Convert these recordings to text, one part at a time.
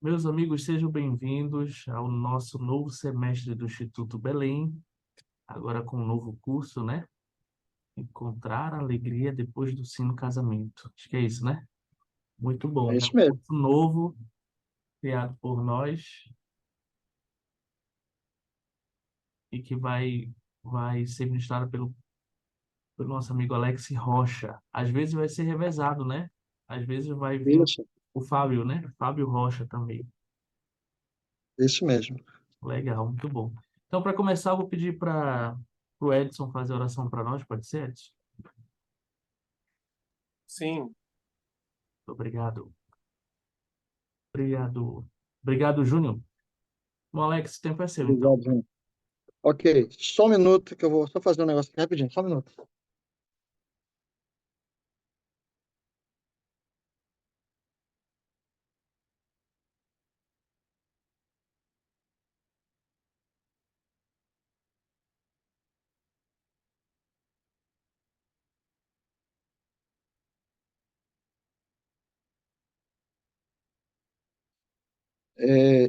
Meus amigos, sejam bem-vindos ao nosso novo semestre do Instituto Belém, agora com um novo curso, né? Encontrar a alegria depois do sim no casamento. Acho que é isso, né? Muito É bom. É isso um mesmo. curso novo, criado por nós e que vai ser ministrado pelo nosso amigo Alex Rocha. Às vezes vai ser revezado, né? Às vezes vai vir Isso, o Fábio, né? Fábio Rocha também. isso mesmo. Legal, muito bom. Então, para começar, eu vou pedir para o Edson fazer a oração para nós, pode ser, Edson? Sim, Obrigado. Obrigado. Obrigado, Júnior. Bom, Alex, o tempo é seu, então. Obrigado, João. Ok, só um minuto que eu vou só fazer um negócio aqui rapidinho, só um minuto.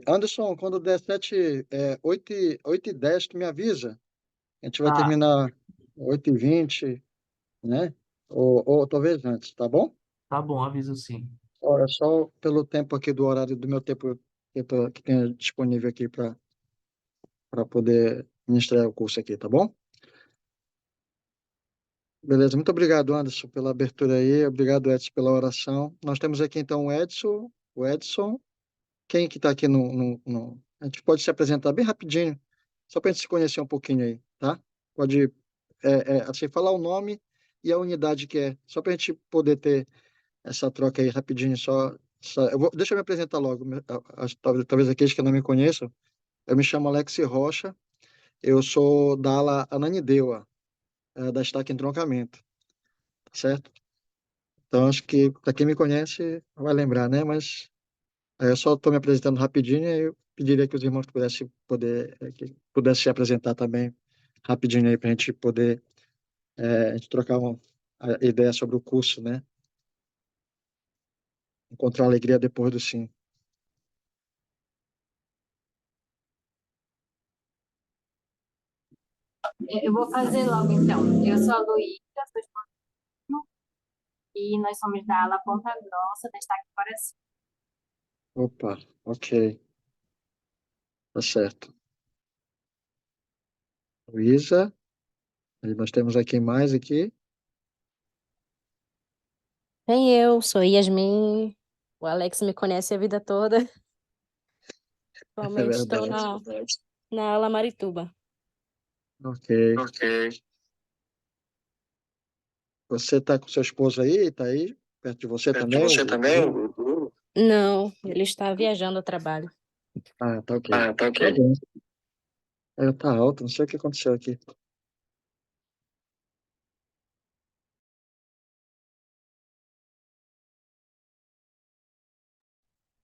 Anderson, quando der 8h10, tu me avisa. A gente vai Tá, terminar 8h20, né? Ou talvez antes, tá bom? tá bom, aviso sim. Olha, só pelo tempo aqui do horário do meu tempo que tenha disponível aqui para poder ministrar o curso aqui, tá bom? Beleza, muito obrigado, Anderson, pela abertura aí. Obrigado, Edson, pela oração. Nós temos aqui então o Edson. Quem que está aqui A gente pode se apresentar bem rapidinho, só para a gente se conhecer um pouquinho aí, tá? Pode, assim, falar o nome e a unidade que é, só para a gente poder ter essa troca aí rapidinho, deixa eu me apresentar logo, talvez aqueles que não me conheçam. Eu me chamo Alex Rocha, eu sou da ala Ananindeua, da Estaca Entroncamento, tá certo? Então, acho que para quem me conhece vai lembrar, né? Mas eu só estou me apresentando rapidinho e eu pediria que os irmãos que pudessem se apresentar também rapidinho aí para a gente poder a gente trocar uma a ideia sobre o curso, né? Encontrar alegria depois do sim. Eu vou fazer logo então. Eu sou a Luísa, sou esposa e nós somos da ala Ponta Grossa, da Estaque Coração. Opa, ok, tá certo. Luísa, e nós temos aqui mais aqui. Bem, eu sou Yasmin. O Alex me conhece a vida toda. É Atualmente estou verdade. na ala Marituba. Ok. ok. Você está com seu esposo aí? Está aí perto de você Perto de também? você também, o... Não, ele está viajando a trabalho. Ah, tá ok. Ah, tá Tá ok. bom. Tá alto, não sei o que aconteceu aqui.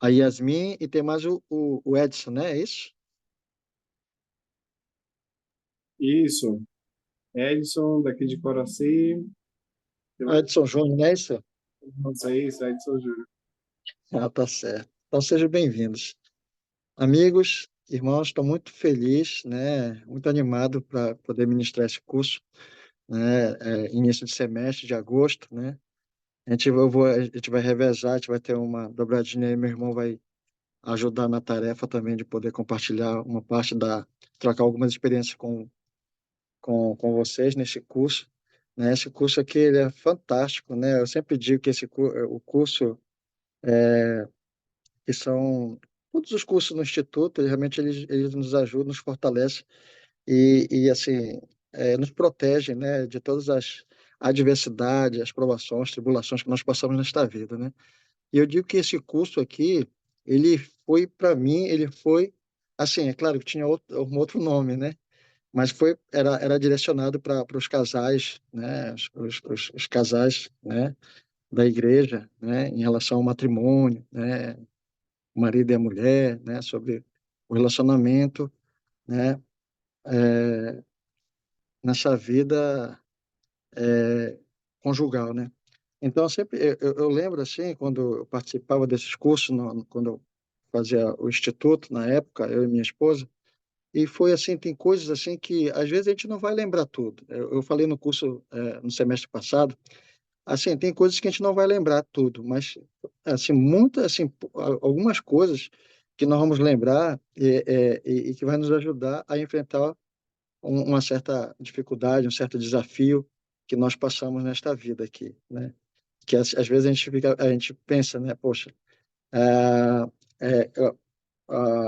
A Yasmin e tem mais o Edson, né? É isso? Isso, Edson, daqui de Coraci. O Edson Júnior, não é isso? Não sei, isso, Edson Júnior. Ah, tá certo. Então sejam bem-vindos. Amigos, irmãos, estou muito feliz, né? Muito animado para poder ministrar esse curso, né? Início de semestre, de agosto, né? A gente vai revezar, a gente vai ter uma dobradinha aí, meu irmão vai ajudar na tarefa também de poder compartilhar uma parte trocar algumas experiências com vocês nesse curso, né? Esse curso aqui ele é fantástico, né? Eu sempre digo que o curso que são todos os cursos no Instituto, realmente eles nos ajudam, nos fortalecem e assim, nos protegem, né, de todas as adversidades, as provações, tribulações que nós passamos nesta vida, né? E eu digo que esse curso aqui, ele foi para mim, ele foi assim, é claro que tinha um outro nome, né? Mas era direcionado para os casais, né? Os casais, né? Da igreja, né? Em relação ao matrimônio, né? O marido e a mulher, né? Sobre o relacionamento, né? Nessa vida conjugal, né? Então, eu lembro assim, quando eu participava desses cursos, quando eu fazia o instituto na época, eu e minha esposa, e foi assim, tem coisas assim que às vezes a gente não vai lembrar tudo. Eu falei no curso, no semestre passado, assim, tem coisas que a gente não vai lembrar tudo, mas assim, muitas, assim, algumas coisas que nós vamos lembrar e que vai nos ajudar a enfrentar uma certa dificuldade, um certo desafio que nós passamos nesta vida aqui, né? Que às vezes a gente pensa, né? Poxa, ah,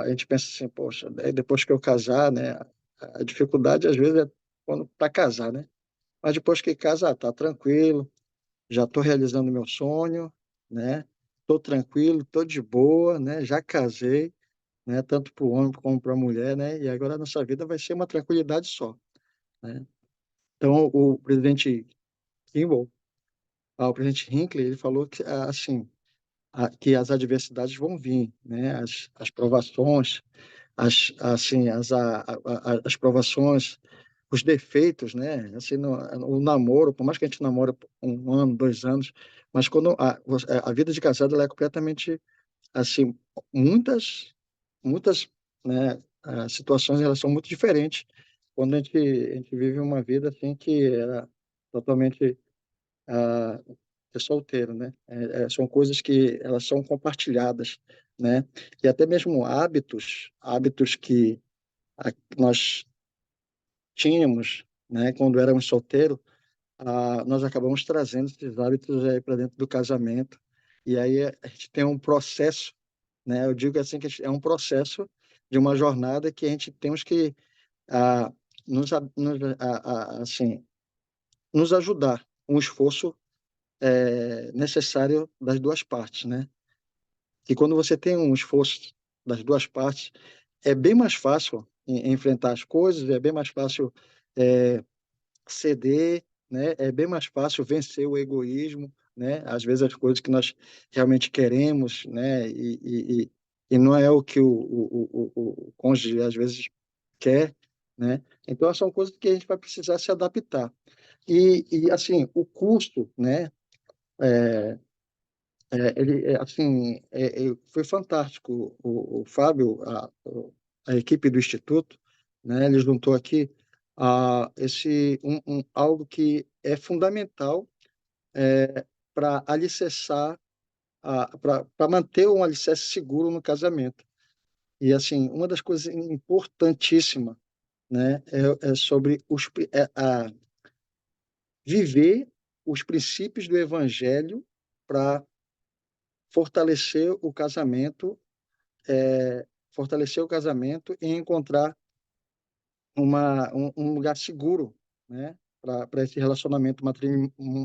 a gente pensa assim, poxa, depois que eu casar, né? A dificuldade às vezes é quando para casar, né? Mas depois que casar, tá tranquilo, já estou realizando meu sonho, né? Estou tranquilo, estou de boa, né? Já casei, né? Tanto para o homem como para a mulher, né? E agora a nossa vida vai ser uma tranquilidade só, né? Então, o presidente Kimball, o presidente Hinckley, ele falou que, assim, que as adversidades vão vir, né? As provações, as provações, os defeitos, né? Assim, o namoro, por mais que a gente namora por 1 ano, 2 anos, mas quando a vida de casado ela é completamente, assim, muitas, muitas, né? Situações elas são muito diferentes quando a gente vive uma vida assim que era totalmente ah, ser solteiro, né? São coisas que elas são compartilhadas, né? E até mesmo hábitos que nós tínhamos, né? Quando éramos solteiros, nós acabamos trazendo esses hábitos aí para dentro do casamento. E aí a gente tem um processo, né? Eu digo assim que é um processo de uma jornada que a gente temos que ah, assim, nos ajudar, um esforço necessário das duas partes, né? E quando você tem um esforço das duas partes, é bem mais fácil enfrentar as coisas, é bem mais fácil é, ceder, né? É bem mais fácil vencer o egoísmo, né? Às vezes as coisas que nós realmente queremos, né? E não é o que o cônjuge às vezes quer, né? Então são coisas que a gente vai precisar se adaptar. E assim, o custo, né? É, assim, foi fantástico. O Fábio, a equipe do Instituto, né, ele juntou aqui algo que é fundamental para alicerçar, para manter um alicerce seguro no casamento. E, assim, uma das coisas importantíssimas, né, é sobre viver os princípios do Evangelho para fortalecer o casamento fortalecer o casamento e encontrar um lugar seguro, né, para esse relacionamento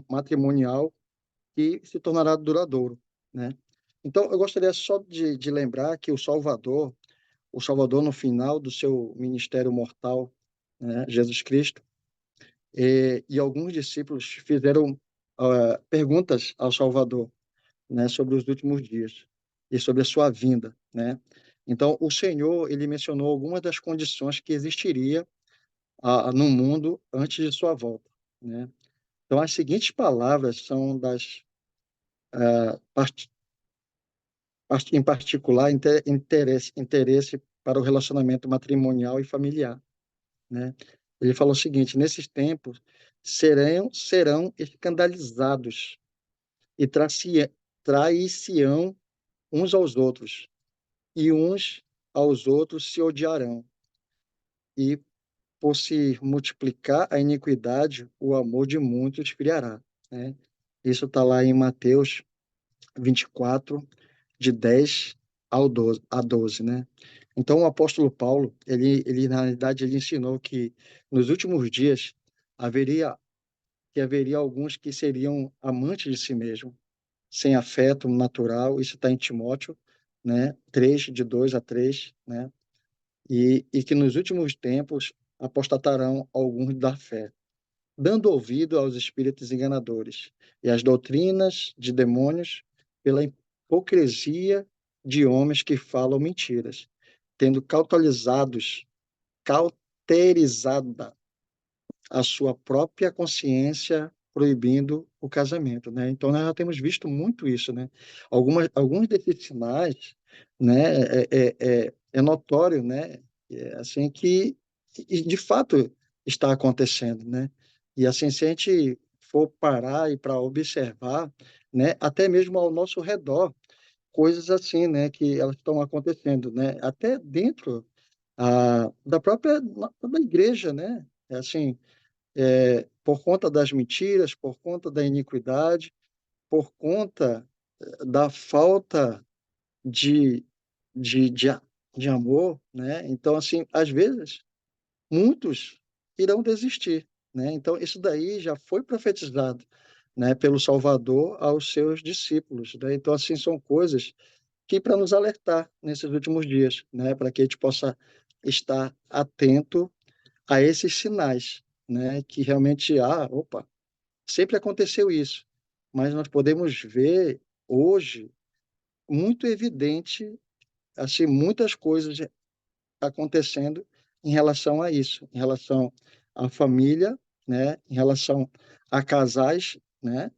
matrimonial que se tornará duradouro, né? Então, eu gostaria só de lembrar que o Salvador no final do seu ministério mortal, né, Jesus Cristo, e alguns discípulos fizeram perguntas ao Salvador, né, sobre os últimos dias e sobre a sua vinda, né? Então, o Senhor, ele mencionou algumas das condições que existiria no mundo antes de sua volta, né? Então, as seguintes palavras são em particular, interesse para o relacionamento matrimonial e familiar, né? Ele falou o seguinte: nesses tempos serão escandalizados e trair-se-ão uns aos outros, e uns aos outros se odiarão. E por se multiplicar a iniquidade, o amor de muitos esfriará, né? Isso está lá em Mateus 24, de 10 a 12, né? Então, o apóstolo Paulo, na realidade, ele ensinou que nos últimos dias haveria, haveria alguns que seriam amantes de si mesmo, sem afeto natural, isso está em Timóteo, né? 3, de 2 a 3, né? E que nos últimos tempos apostatarão alguns da fé, dando ouvido aos espíritos enganadores e às doutrinas de demônios, pela hipocrisia de homens que falam mentiras, tendo cauterizada a sua própria consciência proibindo o casamento, né? Então, nós já temos visto muito isso, né? Alguns desses sinais, né, é notório, né? Assim que de fato está acontecendo, né? E assim, se a gente for parar e para observar, né, até mesmo ao nosso redor, coisas assim, né, que elas estão acontecendo, né? Até dentro da própria da igreja, né? É assim, por conta das mentiras, por conta da iniquidade, por conta da falta de, de, de, a- de amor, né? Então, assim, às vezes, muitos irão desistir, né? Então, isso daí já foi profetizado, né, pelo Salvador aos seus discípulos, né? Então, assim, são coisas que para nos alertar nesses últimos dias, né, para que a gente possa estar atento a esses sinais, né, que realmente opa, sempre aconteceu isso, mas nós podemos ver hoje muito evidente assim muitas coisas acontecendo em relação a isso, em relação à família, né, em relação a casais, né,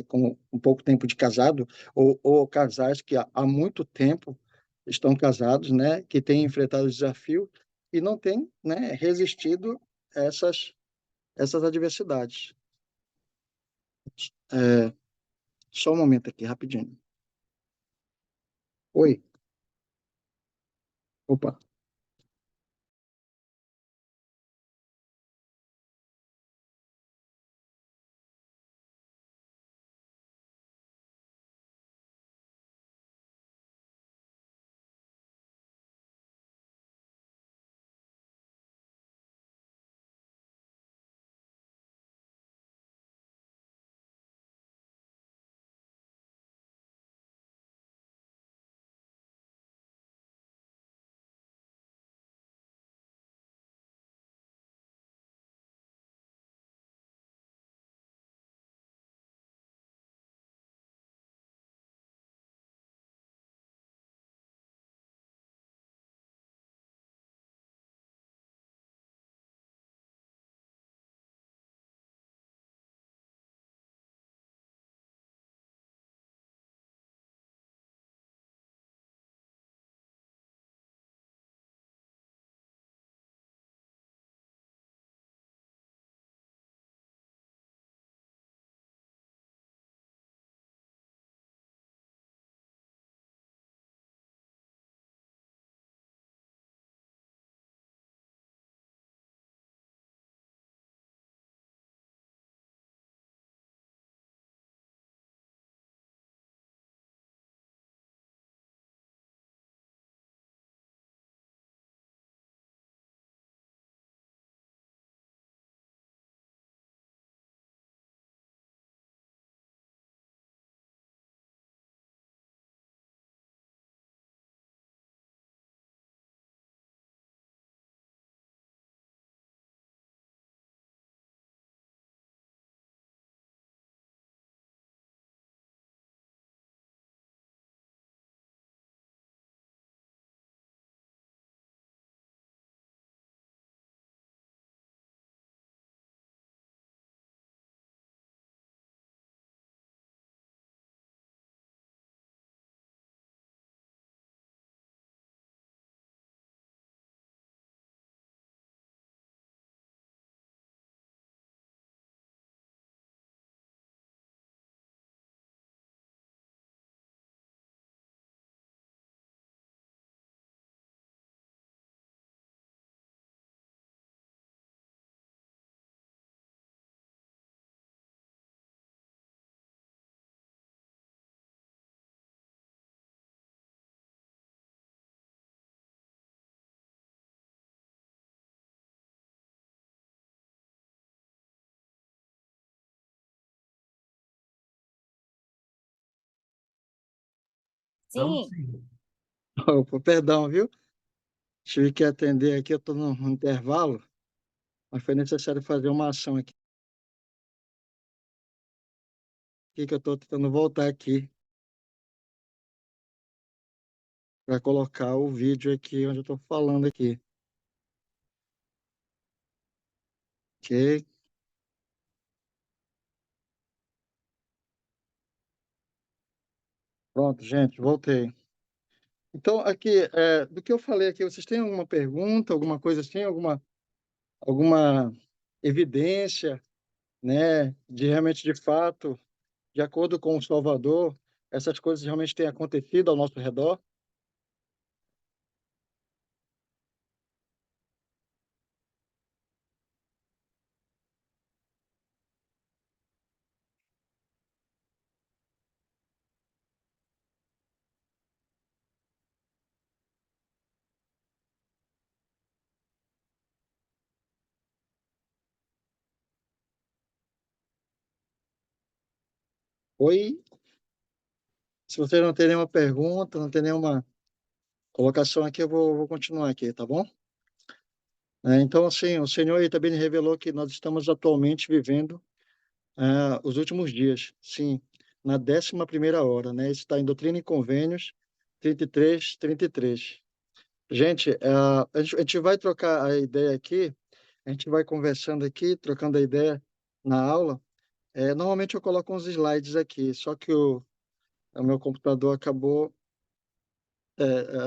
com um pouco tempo de casado, ou casais que há muito tempo estão casados, né, que têm enfrentado o desafio e não têm, né, resistido a essas adversidades. É, só um momento aqui, rapidinho. Oi, opa. Vamos Sim, sim. Opa, perdão, viu? Tive que atender aqui, eu estou no intervalo, mas foi necessário fazer uma ação aqui que eu estou tentando voltar aqui para colocar o vídeo aqui onde eu estou falando aqui. Ok? Pronto, gente, voltei. Então, aqui, do que eu falei aqui, vocês têm alguma pergunta, alguma coisa assim, alguma evidência, né, de realmente, de fato, de acordo com o Salvador, essas coisas realmente têm acontecido ao nosso redor? Oi? Se você não tem nenhuma pergunta, não tem nenhuma colocação aqui, eu vou continuar aqui, tá bom? Então, assim, o Senhor aí também revelou que nós estamos atualmente vivendo os últimos dias, sim, na 11ª hora, né? Isso está em Doutrina e Convênios 33, 33. Gente, a gente vai trocar a ideia aqui, a gente vai conversando aqui, trocando a ideia na aula. Normalmente eu coloco uns slides aqui, só que o meu computador acabou,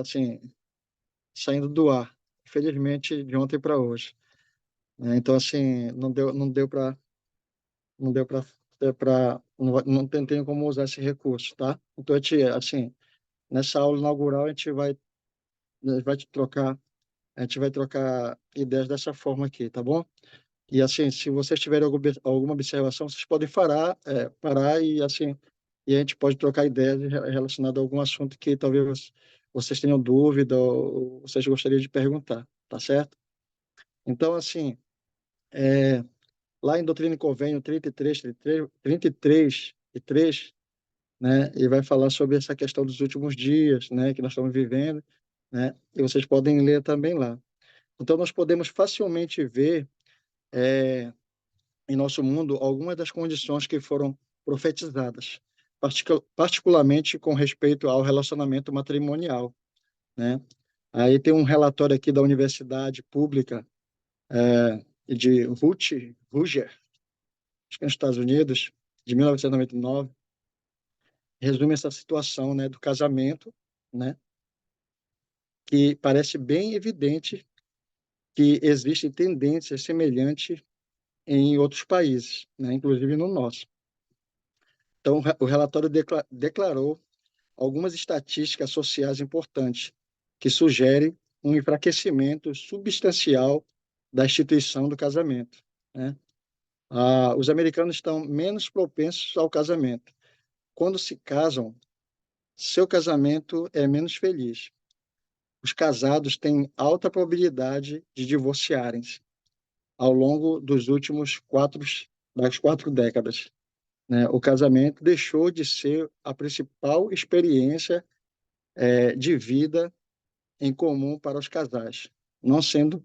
assim, saindo do ar, infelizmente, de ontem para hoje, né? Então, assim, não deu para, não tem como usar esse recurso, tá? Então, assim, nessa aula inaugural, a gente vai trocar ideias dessa forma aqui, tá bom? E, assim, se vocês tiverem alguma observação, vocês podem parar e, assim, e a gente pode trocar ideias relacionadas a algum assunto que talvez vocês tenham dúvida ou vocês gostariam de perguntar, tá certo? Então, assim, lá em Doutrina e Convênio 33, 33, 33 e 3, né, ele vai falar sobre essa questão dos últimos dias, né, que nós estamos vivendo, né, e vocês podem ler também lá. Então, nós podemos facilmente ver em nosso mundo algumas das condições que foram profetizadas, particularmente com respeito ao relacionamento matrimonial, né? Aí tem um relatório aqui da Universidade Pública de Rutgers, acho que é nos Estados Unidos, de 1999, resume essa situação, né, do casamento, né, que parece bem evidente que existem tendências semelhantes em outros países, né, inclusive no nosso. Então, o relatório declarou algumas estatísticas sociais importantes que sugerem um enfraquecimento substancial da instituição do casamento, né? Os americanos estão menos propensos ao casamento. Quando se casam, seu casamento é menos feliz. Os casados têm alta probabilidade de divorciarem-se ao longo das 4 décadas, né? O casamento deixou de ser a principal experiência de vida em comum para os casais, não sendo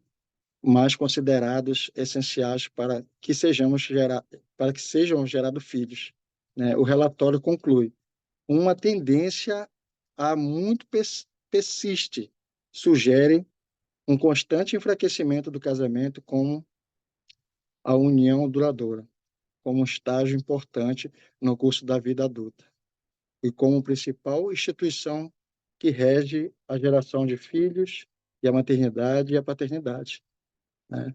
mais considerados essenciais para que sejam gerados filhos, né? O relatório conclui: uma tendência a muito persiste sugere um constante enfraquecimento do casamento como a união duradoura, como um estágio importante no curso da vida adulta e como principal instituição que rege a geração de filhos e a maternidade e a paternidade, né?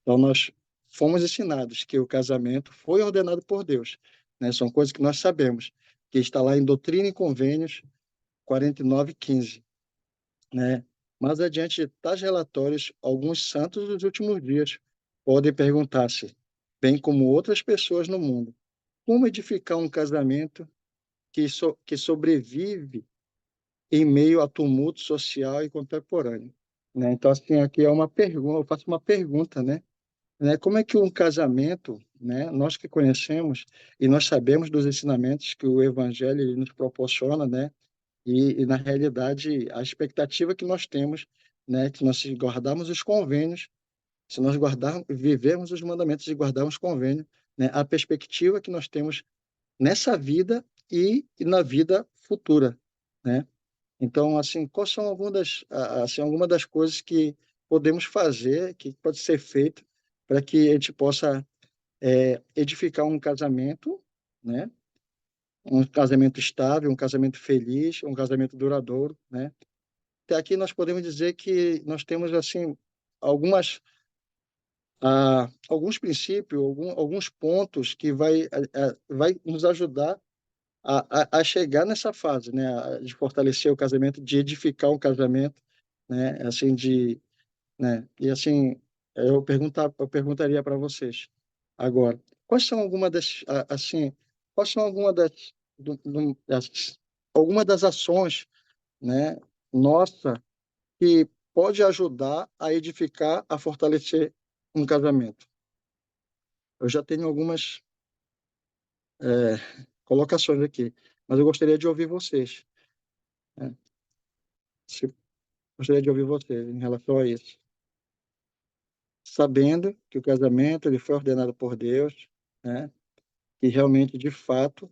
Então, nós fomos ensinados que o casamento foi ordenado por Deus, né? São coisas que nós sabemos, que está lá em Doutrina e Convênios 49:15, né? Mais adiante de tais relatórios, alguns santos dos últimos dias podem perguntar-se, bem como outras pessoas no mundo, como edificar um casamento que sobrevive em meio a tumulto social e contemporâneo, né? Então, assim, aqui é uma pergunta, eu faço uma pergunta, né? Como é que um casamento, né? Nós que conhecemos e nós sabemos dos ensinamentos que o Evangelho ele nos proporciona, né? E, na realidade, a expectativa que nós temos, né? Que nós se guardarmos os convênios, se nós vivermos os mandamentos e guardarmos os convênios, né? A perspectiva que nós temos nessa vida e na vida futura, né? Então, assim, quais são algumas das coisas que podemos fazer, que pode ser feito para que a gente possa edificar um casamento, né? um casamento estável, um casamento feliz, um casamento duradouro, né? Até aqui nós podemos dizer que nós temos assim algumas alguns princípios, alguns pontos que vai nos ajudar a chegar nessa fase, né? De fortalecer o casamento, de edificar um casamento, né? Assim de, né? E assim eu perguntaria para vocês agora, quais são algumas das assim, quais são algumas alguma das ações, né? Nossa, que pode ajudar a edificar, a fortalecer um casamento. Eu já tenho algumas é, colocações aqui, mas eu gostaria de ouvir vocês, né? Se- Gostaria de ouvir vocês em relação a isso. Sabendo que o casamento ele foi ordenado por Deus, né? Que realmente, de fato,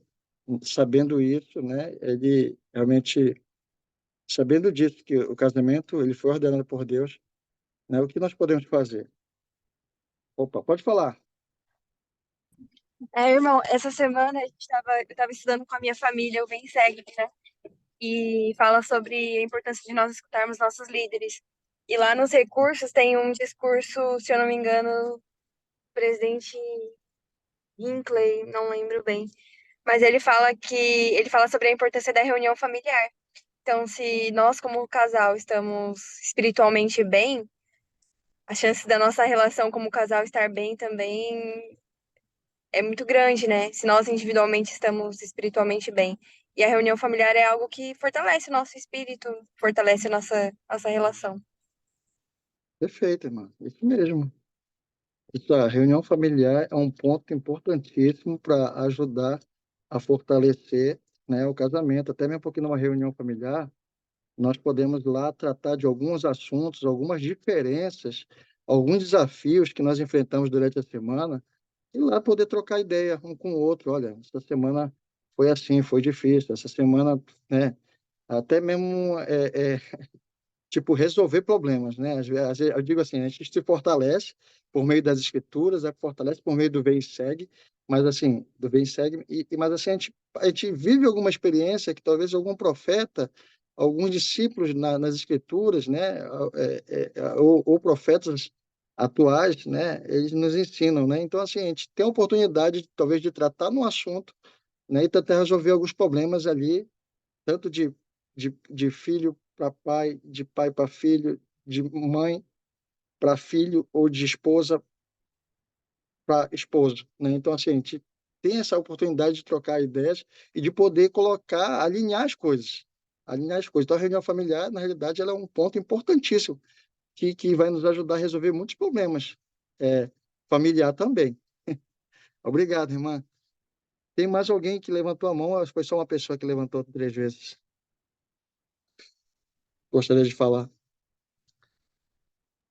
sabendo isso, né? Ele realmente, sabendo disso, que o casamento ele foi ordenado por Deus, né? O que nós podemos fazer? Opa, pode falar. Irmão, essa semana eu tava estudando com a minha família, o Vem Segue, né? E fala sobre a importância de nós escutarmos nossos líderes. E lá nos recursos tem um discurso, se eu não me engano, presidente Hinckley, não lembro bem. Mas ele fala sobre a importância da reunião familiar. Então, se nós, como casal, estamos espiritualmente bem, a chance da nossa relação como casal estar bem também é muito grande, né? Se nós individualmente estamos espiritualmente bem. E a reunião familiar é algo que fortalece o nosso espírito, fortalece a nossa relação. Perfeito, irmão. Isso mesmo. Essa reunião familiar é um ponto importantíssimo para ajudar a fortalecer, né, o casamento. Até mesmo porque numa reunião familiar, nós podemos lá tratar de alguns assuntos, algumas diferenças, alguns desafios que nós enfrentamos durante a semana, e lá poder trocar ideia um com o outro. Olha, essa semana foi assim, foi difícil. Essa semana, né, até mesmo tipo, resolver problemas, né? Às vezes, eu digo assim, a gente se fortalece por meio das escrituras, fortalece por meio do vem e segue, mas assim, do vem e segue, mas assim, a gente vive alguma experiência que talvez algum profeta, alguns discípulos nas escrituras, né? Ou profetas atuais, né? Eles nos ensinam, né? Então, assim, a gente tem a oportunidade, talvez, de tratar num assunto, né? E tentar resolver alguns problemas ali, tanto de filho para pai, de pai para filho, de mãe para filho ou de esposa para esposo, né? Então, assim, a gente tem essa oportunidade de trocar ideias e de poder colocar, alinhar as coisas. Alinhar as coisas. Então, a reunião familiar, na realidade, ela é um ponto importantíssimo que vai nos ajudar a resolver muitos problemas familiar também. Obrigado, irmã. Tem mais alguém que levantou a mão? Acho que foi só uma pessoa que levantou 3 vezes. Gostaria de falar.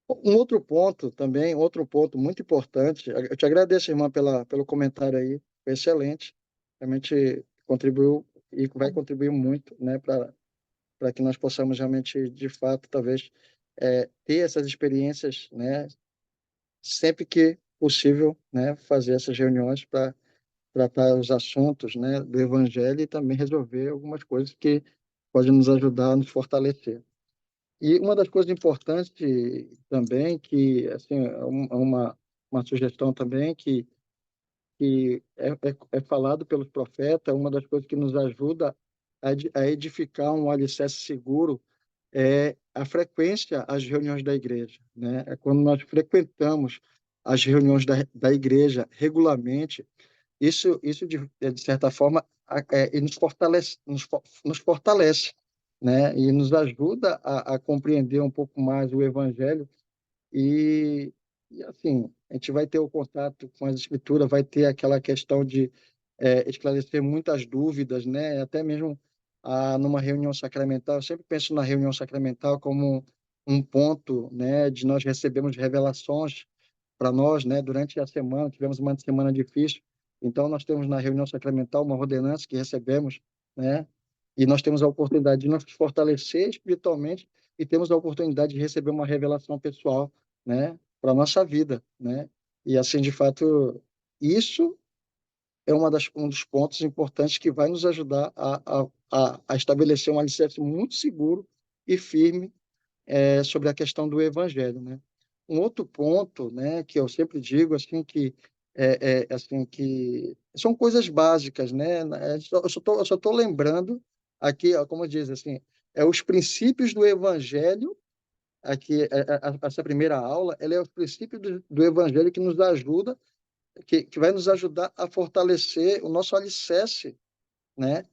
Um outro ponto também, outro ponto muito importante, eu te agradeço, irmã, pelo comentário aí, foi excelente, realmente contribuiu e vai contribuir muito, né, para que nós possamos realmente, de fato, talvez, ter essas experiências, né, sempre que possível, né, fazer essas reuniões para tratar os assuntos, né, do Evangelho e também resolver algumas coisas que podem nos ajudar a nos fortalecer. E uma das coisas importantes também, que assim, uma sugestão também, que é falado pelos profetas, uma das coisas que nos ajuda a edificar um alicerce seguro é a frequência às reuniões da igreja, né? É quando nós frequentamos as reuniões da igreja regularmente, isso de certa forma, e nos fortalece, né? E nos ajuda a compreender um pouco mais o Evangelho assim, a gente vai ter o contato com as escrituras, vai ter aquela questão de esclarecer muitas dúvidas, né? Até mesmo numa reunião sacramental, eu sempre penso na reunião sacramental como um ponto, né, de nós recebermos revelações para nós, né, durante a semana, tivemos uma semana difícil, então nós temos na reunião sacramental uma ordenança que recebemos, né, e nós temos a oportunidade de nos fortalecer espiritualmente e temos a oportunidade de receber uma revelação pessoal, né, para a nossa vida, né, e assim, de fato, isso é um dos pontos importantes que vai nos ajudar a estabelecer um alicerce muito seguro e firme sobre a questão do evangelho, né? Um outro ponto, né, que eu sempre digo assim que são coisas básicas, né? Eu só tô lembrando aqui, ó, como diz assim, os princípios do evangelho. Aqui essa primeira aula, ela é os princípios do evangelho que nos ajuda, que vai nos ajudar a fortalecer o nosso alicerce, né,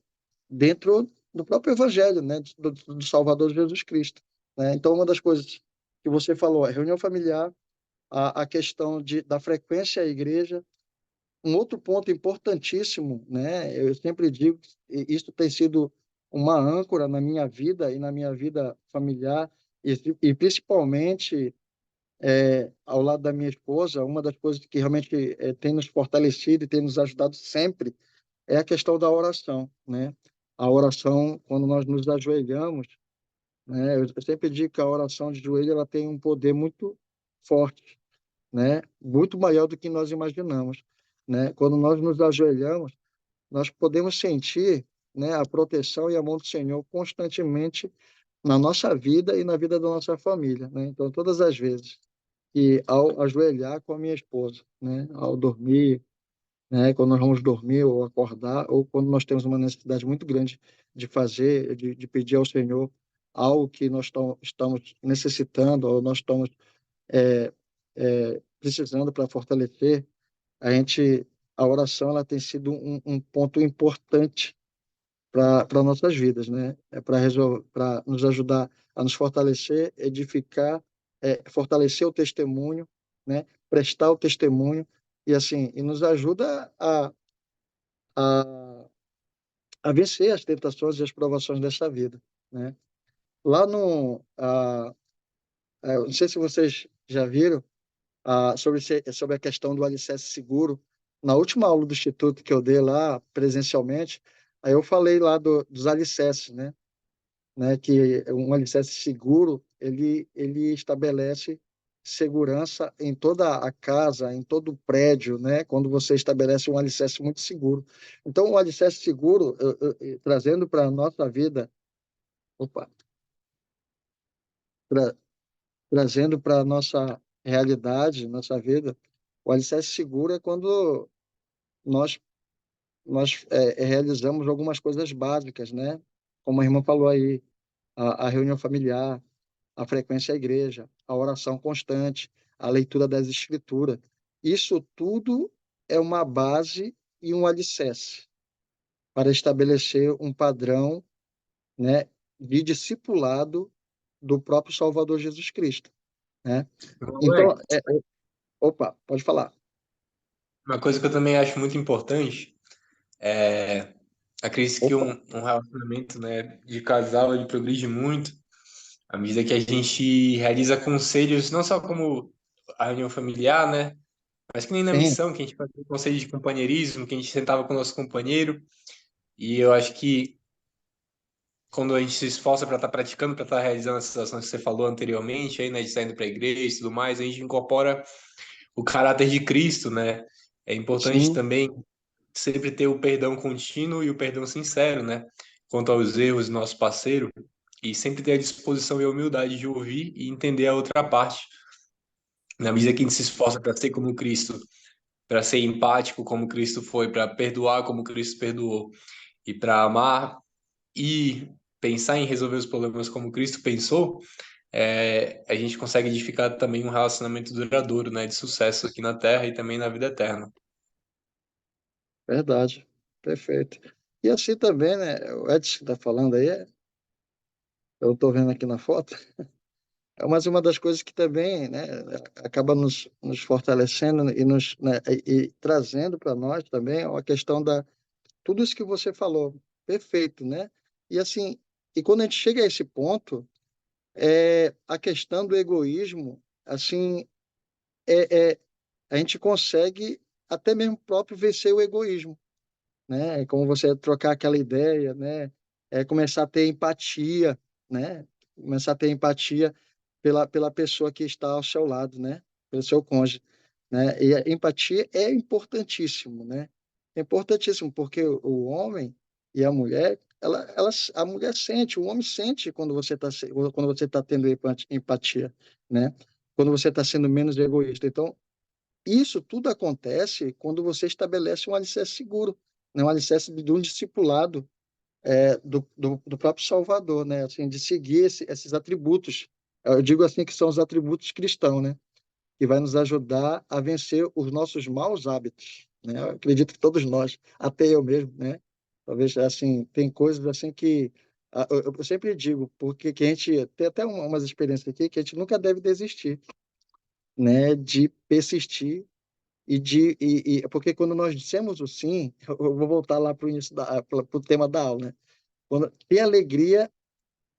dentro do próprio Evangelho, né, do Salvador Jesus Cristo, né? Então, uma das coisas que você falou, a reunião familiar, a questão da frequência à igreja. Um outro ponto importantíssimo, né, eu sempre digo, e isso tem sido uma âncora na minha vida e na minha vida familiar, e principalmente ao lado da minha esposa, uma das coisas que realmente tem nos fortalecido e tem nos ajudado sempre é a questão da oração, né? A oração, quando nós nos ajoelhamos, né? Eu sempre digo que a oração de joelho ela tem um poder muito forte, né? Muito maior do que nós imaginamos, né? Quando nós nos ajoelhamos, nós podemos sentir, né, a proteção e a mão do Senhor constantemente na nossa vida e na vida da nossa família, né? Então, todas as vezes que ao ajoelhar com a minha esposa, né, ao dormir, né, quando nós vamos dormir ou acordar, ou quando nós temos uma necessidade muito grande de fazer, de pedir ao Senhor algo que nós estamos necessitando, ou nós estamos é, precisando para fortalecer, a oração ela tem sido um ponto importante para nossas vidas, né? Para nos ajudar a nos fortalecer, edificar, fortalecer o testemunho, né? Prestar o testemunho e assim e nos ajuda a, a vencer as tentações e as provações dessa vida, né? Lá no não sei se vocês já viram sobre a questão do alicerce seguro. Na última aula do Instituto que eu dei lá presencialmente, aí eu falei lá dos alicerces, né, que um alicerce seguro, ele estabelece segurança em toda a casa, em todo o prédio, né, quando você estabelece um alicerce muito seguro. Então, o alicerce seguro, trazendo para a nossa vida, opa, tra, trazendo para a nossa realidade, nossa vida, o alicerce seguro é quando nós, nós realizamos algumas coisas básicas, né, como a irmã falou aí, a reunião familiar, a frequência à igreja, a oração constante, a leitura das escrituras. Isso tudo é uma base e um alicerce para estabelecer um padrão, né, de discipulado do próprio Salvador Jesus Cristo, né? Então, Alex, opa, pode falar. uma coisa que eu também acho muito importante é, acredito que Opa, um relacionamento, né, de casal ele progride muito à medida que a gente realiza conselhos, não só como a reunião familiar, né, mas que nem na sim, missão, que a gente fazia conselho de companheirismo, que a gente sentava com o nosso companheiro, e eu acho que quando a gente se esforça para estar praticando, para estar realizando essas ações que você falou anteriormente, aí, né, de estar indo para a igreja e tudo mais, a gente incorpora o caráter de Cristo, né? É importante sim, também sempre ter o perdão contínuo e o perdão sincero, né? Quanto aos erros do nosso parceiro, e sempre ter a disposição e a humildade de ouvir e entender a outra parte. Na medida que a gente se esforça para ser como Cristo, para ser empático como Cristo foi, para perdoar como Cristo perdoou, e para amar e pensar em resolver os problemas como Cristo pensou, a gente consegue edificar também um relacionamento duradouro, né, de sucesso aqui na Terra e também na vida eterna. verdade, perfeito. E assim também, né, o Edson está falando aí, eu estou vendo aqui na foto, mas uma das coisas que também, né, acaba nos fortalecendo e e trazendo para nós também é a questão da tudo isso que você falou, perfeito, né? E assim, e quando a gente chega a esse ponto, a questão do egoísmo, assim, é, é, a gente consegue até mesmo próprio vencer o egoísmo, né? É como você trocar aquela ideia, né? É começar a ter empatia, né? Começar a ter empatia pela pessoa que está ao seu lado, né? Pelo seu cônjuge, né? E a empatia é importantíssimo, né? É importantíssimo, porque o homem e a mulher, a mulher sente, o homem sente quando você está tendo empatia, né? Quando você está sendo menos egoísta. Então, isso tudo acontece quando você estabelece um alicerce seguro, né? Um alicerce de um discipulado do próprio Salvador, né? Assim, de seguir esses atributos. Eu digo assim que são os atributos cristãos, né? Que vai nos ajudar a vencer os nossos maus hábitos, né? Eu acredito que todos nós, até eu mesmo, né? Talvez assim, tem coisas assim que eu sempre digo, porque que a gente tem até umas experiências aqui que a gente nunca deve desistir, né? De persistir porque quando nós dissemos o sim, eu vou voltar lá para o início para o tema da aula, né? Ter alegria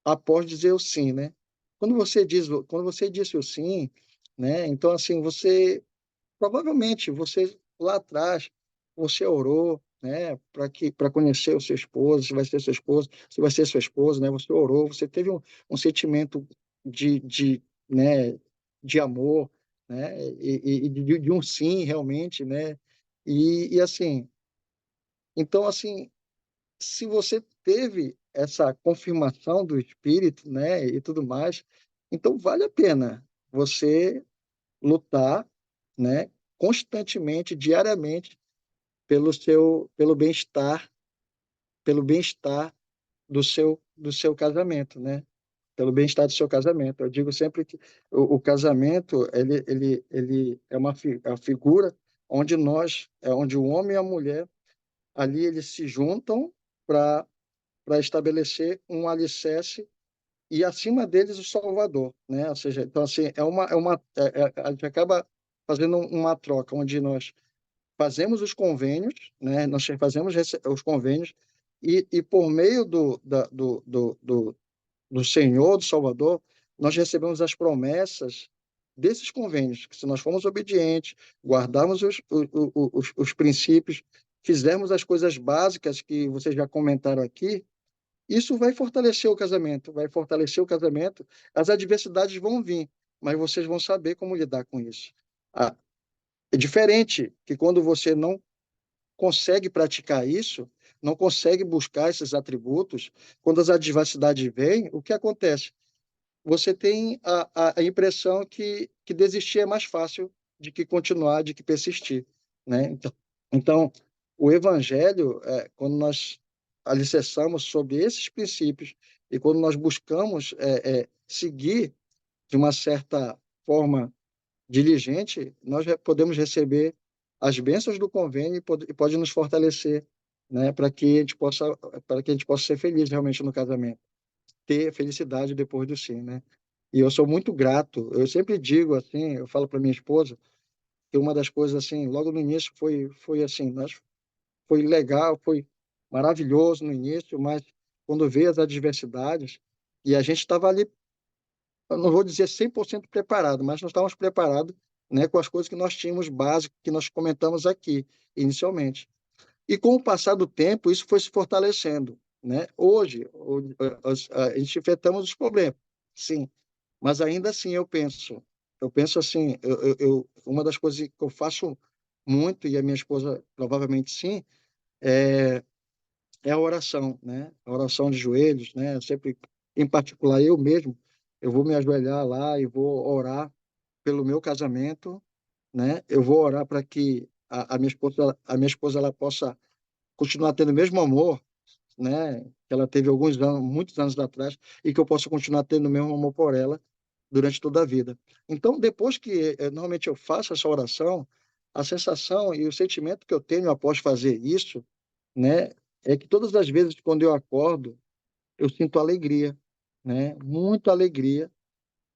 após dizer o sim, né? Quando você disse o sim, né? Então assim, provavelmente você lá atrás você orou, né, para conhecer o seu esposo, se vai ser seu esposo, se vai ser sua esposa, né? Você orou, você teve um sentimento de, né, de amor, né? De um sim realmente, né? E assim, então assim, se você teve essa confirmação do Espírito, né, e tudo mais, então vale a pena você lutar, né, constantemente, diariamente, pelo bem-estar do seu casamento, né? Pelo bem-estar do seu casamento. Eu digo sempre que o casamento ele é a figura onde o homem e a mulher ali eles se juntam para estabelecer um alicerce e acima deles o Salvador, né? Ou seja, então assim a gente acaba fazendo uma troca onde nós fazemos os convênios, né? Nós fazemos os convênios e por meio do Senhor, do Salvador, nós recebemos as promessas desses convênios, que se nós formos obedientes, guardarmos os princípios, fizermos as coisas básicas que vocês já comentaram aqui, isso vai fortalecer o casamento, vai fortalecer o casamento. As adversidades vão vir, mas vocês vão saber como lidar com isso. Ah, é diferente que quando você não consegue praticar isso, não consegue buscar esses atributos, quando as adversidades vêm, o que acontece? Você tem a impressão que desistir é mais fácil de que continuar, de que persistir, né? Então o evangelho, quando nós alicerçamos sobre esses princípios e quando nós buscamos seguir de uma certa forma diligente, nós podemos receber as bênçãos do convênio e pode nos fortalecer, né, para que a gente possa ser feliz realmente no casamento, ter felicidade depois do sim, né? E eu sou muito grato. Eu sempre digo assim, eu falo para minha esposa que uma das coisas assim, logo no início foi assim, foi legal, foi maravilhoso no início, mas quando veio as adversidades e a gente estava ali, eu não vou dizer 100% preparado, mas nós estávamos preparados, né, com as coisas que nós tínhamos básicas que nós comentamos aqui inicialmente. E com o passar do tempo, isso foi se fortalecendo, né? Hoje, a gente enfrentamos os problemas, sim, mas ainda assim eu penso assim, uma das coisas que eu faço muito, e a minha esposa provavelmente sim, é a oração, né? A oração de joelhos, né? Eu sempre, em particular, eu mesmo, eu vou me ajoelhar lá e vou orar pelo meu casamento, né? Eu vou orar para que a minha esposa ela possa continuar tendo o mesmo amor, né? Que ela teve alguns anos, muitos anos atrás, e que eu possa continuar tendo o mesmo amor por ela durante toda a vida. Então, depois que normalmente eu faço essa oração, a sensação e o sentimento que eu tenho após fazer isso, né, é que todas as vezes quando eu acordo, eu sinto alegria, né? Muita alegria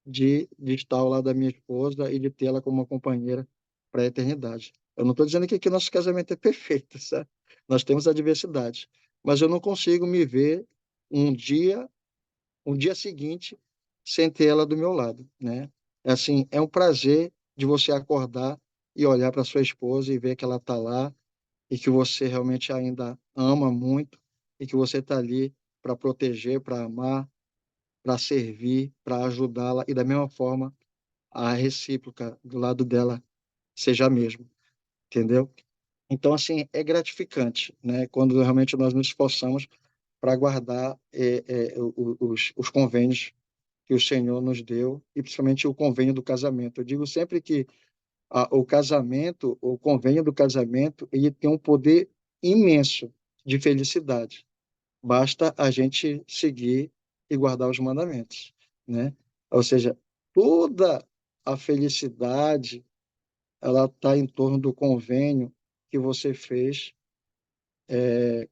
de estar ao lado da minha esposa e de tê-la como uma companheira para a eternidade. Eu não estou dizendo que aqui nosso casamento é perfeito, sabe? Nós temos adversidades, mas eu não consigo me ver um dia, um dia seguinte, sem ter ela do meu lado, né? É assim, é um prazer de você acordar e olhar para sua esposa e ver que ela está lá e que você realmente ainda ama muito e que você está ali para proteger, para amar, para servir, para ajudá-la e da mesma forma a recíproca do lado dela seja a mesma, entendeu? Então, assim, é gratificante, né? Quando realmente nós nos esforçamos para guardar os convênios que o Senhor nos deu, e principalmente o convênio do casamento. Eu digo sempre que o casamento, o convênio do casamento, ele tem um poder imenso de felicidade. Basta a gente seguir e guardar os mandamentos, né? Ou seja, toda a felicidade, ela está em torno do convênio que você fez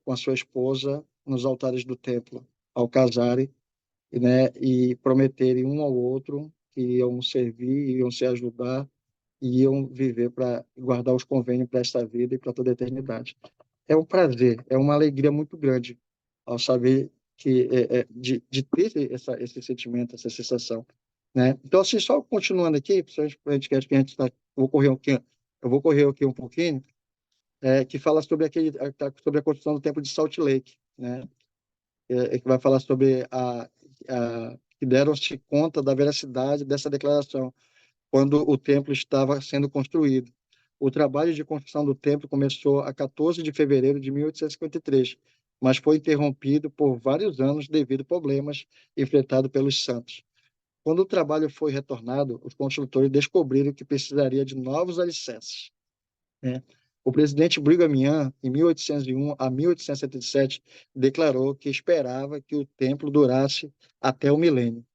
com a sua esposa nos altares do templo, ao casarem, né? E prometerem um ao outro que iam servir, iam se ajudar, e iam viver para guardar os convênios para esta vida e para toda a eternidade. É um prazer, é uma alegria muito grande ao saber que de ter esse sentimento, essa sensação, né? Então, assim, só continuando aqui, principalmente para a gente que a gente está, eu vou correr aqui um pouquinho, que fala sobre sobre a construção do templo de Salt Lake, né? Que vai falar sobre que deram-se conta da veracidade dessa declaração quando o templo estava sendo construído. O trabalho de construção do templo começou a 14 de fevereiro de 1853, mas foi interrompido por vários anos devido a problemas enfrentados pelos santos. Quando o trabalho foi retornado, os construtores descobriram que precisaria de novos alicerces, né? O presidente Brigham Young, em 1801 a 1877, declarou que esperava que o templo durasse até o milênio.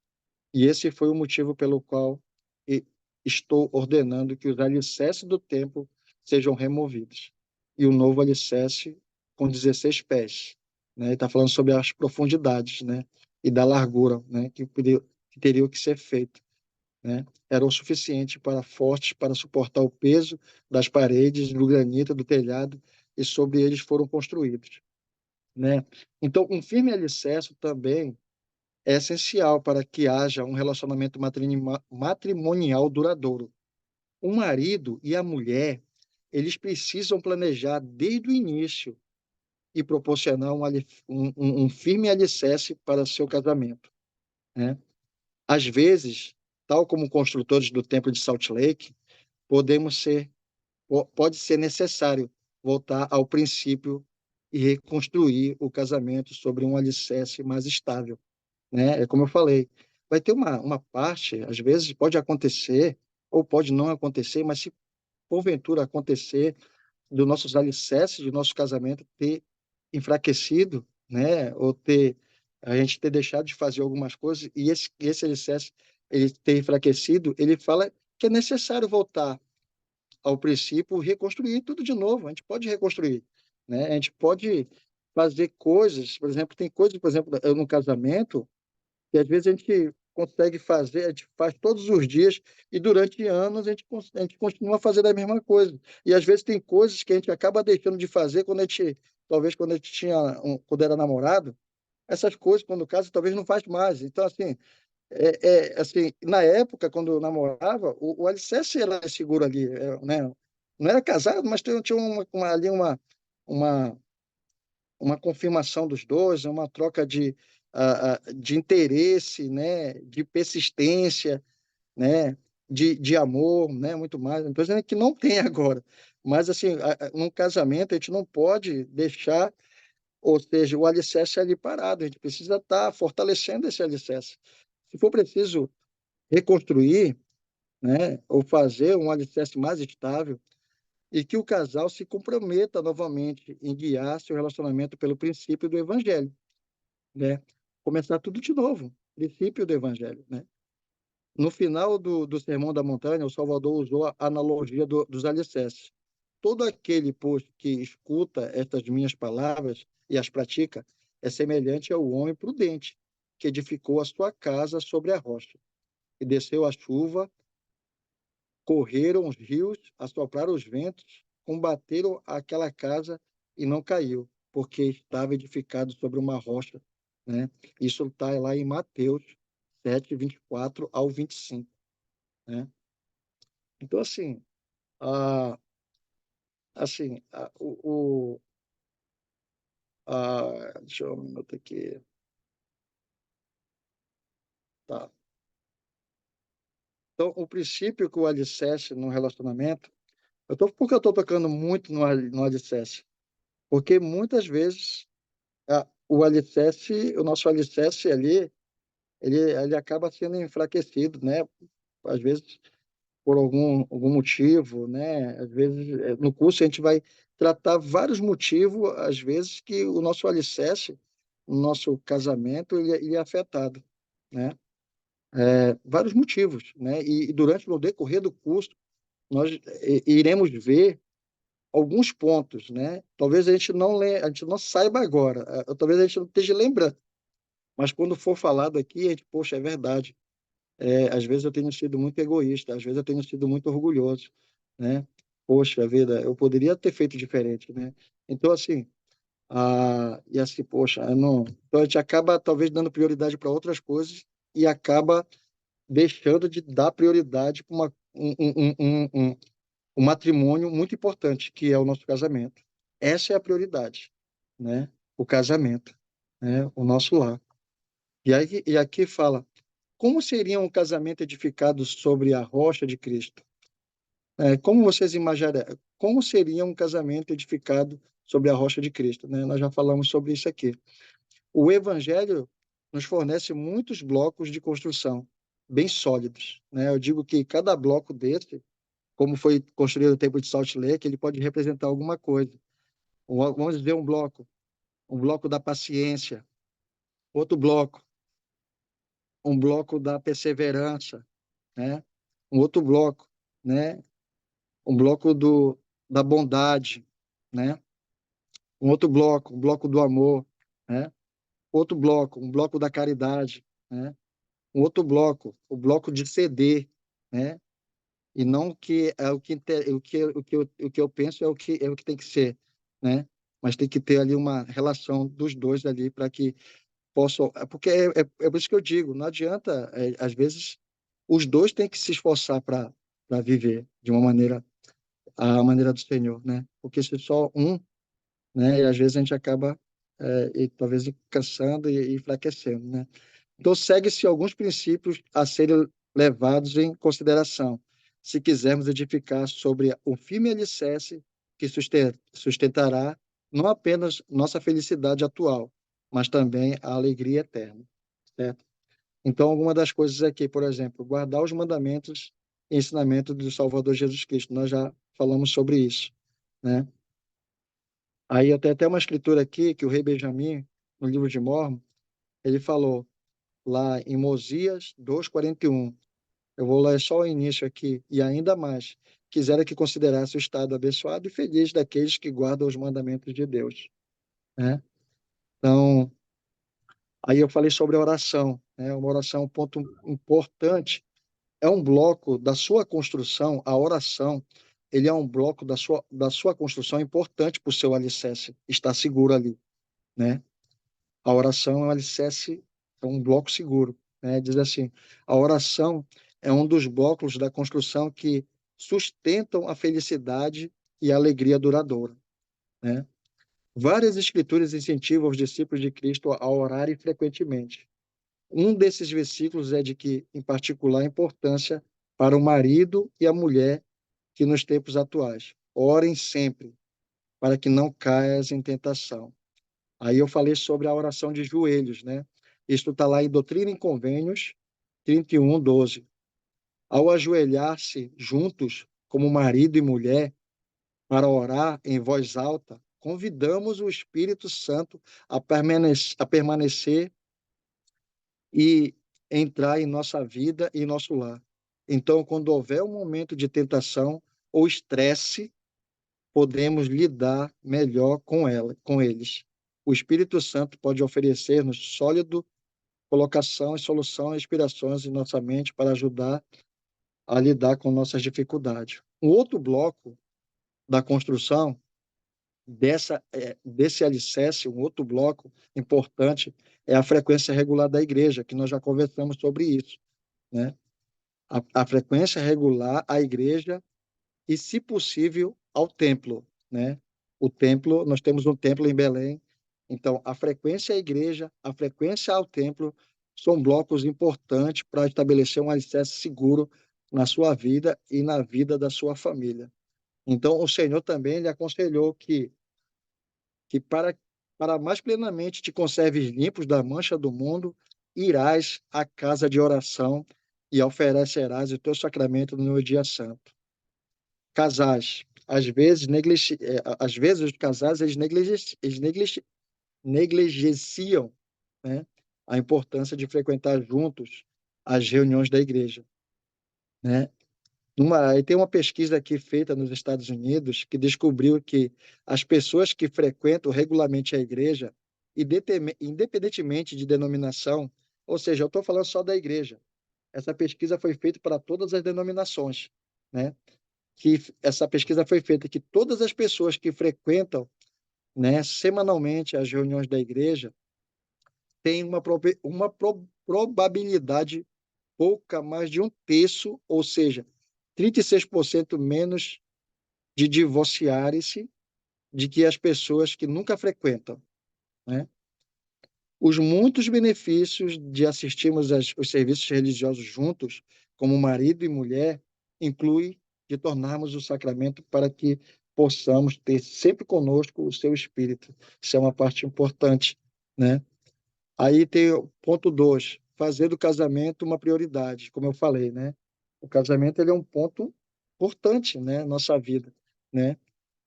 E esse foi o motivo pelo qual e- estou ordenando que os alicerces do templo sejam removidos. E o novo alicerce com 16 pés, né? Está falando sobre as profundidades, né? E da largura, né? Que teriam que ser feito, né? Era o suficiente para fortes para suportar o peso das paredes, do granito, do telhado, e sobre eles foram construídos, né? Então, um firme alicerce também é essencial para que haja um relacionamento matrimonial duradouro. O marido e a mulher, eles precisam planejar desde o início e proporcionar um firme alicerce para seu casamento, né? Às vezes, tal como construtores do Templo de Salt Lake, pode ser necessário voltar ao princípio e reconstruir o casamento sobre um alicerce mais estável, né? É como eu falei, vai ter uma parte, às vezes pode acontecer ou pode não acontecer, mas se porventura acontecer dos nossos alicerces de nosso casamento ter enfraquecido, né? Ou a gente ter deixado de fazer algumas coisas e esse alicerce ele ter enfraquecido, ele fala que é necessário voltar ao princípio, reconstruir tudo de novo. A gente pode reconstruir, né? A gente pode fazer coisas, por exemplo, tem coisas, por exemplo, no casamento que às vezes a gente consegue fazer, a gente faz todos os dias e durante anos a gente continua fazendo a mesma coisa. E às vezes tem coisas que a gente acaba deixando de fazer talvez quando a gente quando era namorado, essas coisas, quando casa, talvez não faz mais. Então, assim, assim, na época, quando eu namorava, o alicerce era seguro ali, né? Não era casado, mas tinha ali uma, uma confirmação dos dois, uma troca de interesse, né? De persistência, né? De amor, né? Muito mais. Não estou dizendo que não tem agora, mas assim, num casamento a gente não pode deixar, ou seja, o alicerce ali parado. A gente precisa estar fortalecendo esse alicerce. Se for preciso reconstruir, né, ou fazer um alicerce mais estável, e que o casal se comprometa novamente em guiar seu relacionamento pelo princípio do Evangelho, né? Começar tudo de novo, princípio do Evangelho, né? No final do Sermão da Montanha, o Salvador usou a analogia dos alicerces. Todo aquele, pois, que escuta estas minhas palavras e as pratica, é semelhante ao homem prudente, que edificou a sua casa sobre a rocha, e desceu a chuva, correram os rios, assopraram os ventos, combateram aquela casa e não caiu, porque estava edificado sobre uma rocha, né? Isso está lá em Mateus 7:24 ao 25, né? Então, assim, a, deixa eu um minuto aqui, tá? Então, o princípio que o alicerce no relacionamento Por que eu estou tocando muito no alicerce? Porque muitas vezes o nosso alicerce ali, ele acaba sendo enfraquecido, né? Às vezes por algum motivo, né? Às vezes no curso a gente vai tratar vários motivos, às vezes que o nosso alicerce, o nosso casamento, ele é afetado, né? Vários motivos, né? E durante o decorrer do curso nós iremos ver alguns pontos, né? Talvez a gente não saiba agora, talvez a gente não esteja lembrando, mas quando for falado aqui, a gente, poxa, é verdade. Às vezes eu tenho sido muito egoísta, às vezes eu tenho sido muito orgulhoso, né? Poxa vida, eu poderia ter feito diferente, né? Então, assim, e assim, poxa, eu não... Então a gente acaba talvez dando prioridade para outras coisas e acaba deixando de dar prioridade para um matrimônio muito importante, que é o nosso casamento. Essa é a prioridade, né? O casamento, né? O nosso lar. E aqui fala, como seria um casamento edificado sobre a rocha de Cristo? Como vocês imaginariam? Como seria um casamento edificado sobre a rocha de Cristo? Né? Nós já falamos sobre isso aqui. O Evangelho nos fornece muitos blocos de construção, bem sólidos. Né? Eu digo que cada bloco desse, como foi construído o Templo de Salt Lake, ele pode representar alguma coisa. Vamos dizer um bloco da paciência, outro bloco, um bloco da perseverança, né? Um outro bloco, né? Um bloco da bondade, né? Um bloco do amor, né? Outro bloco, um bloco da caridade, né? Um outro bloco, o bloco de ceder, né? E não que é o que eu penso é o que tem que ser, né? Mas tem que ter ali uma relação dos dois ali para que possam, porque é por isso que eu digo, não adianta, às vezes os dois têm que se esforçar para viver de uma maneira a maneira do Senhor, né? Porque se só um, né? E às vezes a gente acaba e talvez cansando e enfraquecendo, né? Então segue-se alguns princípios a serem levados em consideração, se quisermos edificar sobre um firme alicerce que sustentará não apenas nossa felicidade atual, mas também a alegria eterna, certo? Então, alguma das coisas aqui, por exemplo, guardar os mandamentos e ensinamentos do Salvador Jesus Cristo. Nós já falamos sobre isso, né? Aí eu tenho até uma escritura aqui que o rei Benjamim, no livro de Mórmon, ele falou lá em Mosias 2:41. Eu vou ler só o início aqui. E ainda mais, quisera que considerasse o estado abençoado e feliz daqueles que guardam os mandamentos de Deus, né? Então, aí eu falei sobre a oração, né? Uma oração é um ponto importante, é um bloco da sua construção, a oração, ele é um bloco da sua construção importante para o seu alicerce, estar seguro ali, né? A oração é um alicerce, é um bloco seguro, né? Diz assim, a oração é um dos blocos da construção que sustentam a felicidade e a alegria duradoura, né? Várias escrituras incentivam os discípulos de Cristo a orarem frequentemente. Um desses versículos é de que, em particular, a importância para o marido e a mulher que nos tempos atuais. Orem sempre, para que não caias em tentação. Aí eu falei sobre a oração de joelhos, né? Isso está lá em Doutrina e Convênios 31:12. Ao ajoelhar-se juntos, como marido e mulher, para orar em voz alta, convidamos o Espírito Santo a permanecer e entrar em nossa vida e nosso lar. Então, quando houver um momento de tentação ou estresse, podemos lidar melhor com eles. O Espírito Santo pode oferecer-nos sólido colocação e solução, inspirações em nossa mente para ajudar a lidar com nossas dificuldades. Um outro bloco da construção desse alicerce, um outro bloco importante é a frequência regular da igreja, que nós já conversamos sobre isso, né? A frequência regular à igreja e, se possível, ao templo, né? O templo, nós temos um templo em Belém, então a frequência à igreja, a frequência ao templo são blocos importantes para estabelecer um alicerce seguro na sua vida e na vida da sua família, Então, o Senhor também lhe aconselhou que para mais plenamente te conserves limpos da mancha do mundo, irás à casa de oração e oferecerás o teu sacramento no dia santo. Casais, às vezes os casais negligenciam, né, a importância de frequentar juntos as reuniões da igreja, né? Aí tem uma pesquisa aqui feita nos Estados Unidos que descobriu que as pessoas que frequentam regularmente a igreja, independentemente de denominação, ou seja, eu estou falando só da igreja, essa pesquisa foi feita para todas as denominações, né? Que essa pesquisa foi feita que todas as pessoas que frequentam, né, semanalmente as reuniões da igreja têm uma probabilidade pouca mais de um terço, ou seja, 36% menos de divorciarem-se de que as pessoas que nunca frequentam, né? Os muitos benefícios de assistirmos os serviços religiosos juntos, como marido e mulher, inclui de tornarmos o sacramento para que possamos ter sempre conosco o seu espírito. Isso é uma parte importante, né? Aí tem o ponto 2, fazer do casamento uma prioridade, como eu falei, né? O casamento ele é um ponto importante, né, na nossa vida, né?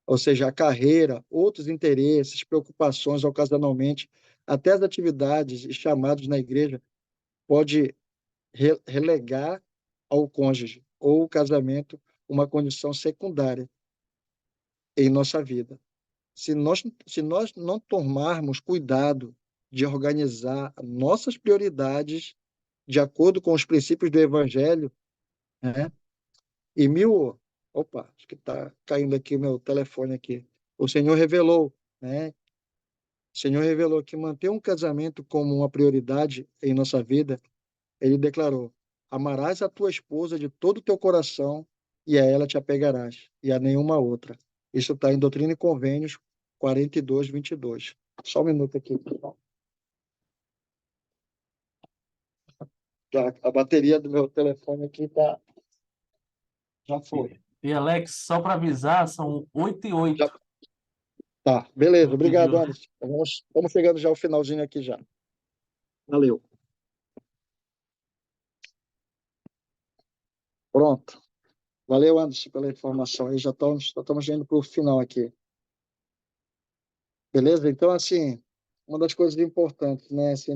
Ou seja, a carreira, outros interesses, preocupações ocasionalmente, até as atividades e chamados na igreja pode relegar ao cônjuge ou o casamento uma condição secundária em nossa vida. Se nós não tomarmos cuidado de organizar nossas prioridades de acordo com os princípios do Evangelho, né? E mil, opa, acho que está caindo aqui o meu telefone aqui. O Senhor revelou, né? O Senhor revelou que manter um casamento como uma prioridade em nossa vida, ele declarou: amarás a tua esposa de todo o teu coração e a ela te apegarás, e a nenhuma outra. Isso está em Doutrina e Convênios 42, 22. Só um minuto aqui, pessoal. A bateria do meu telefone aqui já foi. E Alex, só para avisar, são 8h08. Já, tá, beleza. Não Obrigado, pediu, né? Anderson. Estamos chegando já ao finalzinho aqui já. Valeu. Pronto. Valeu, Anderson, pela informação. Aí já estamos indo para o final aqui. Beleza? Então, assim, uma das coisas importantes, né, assim,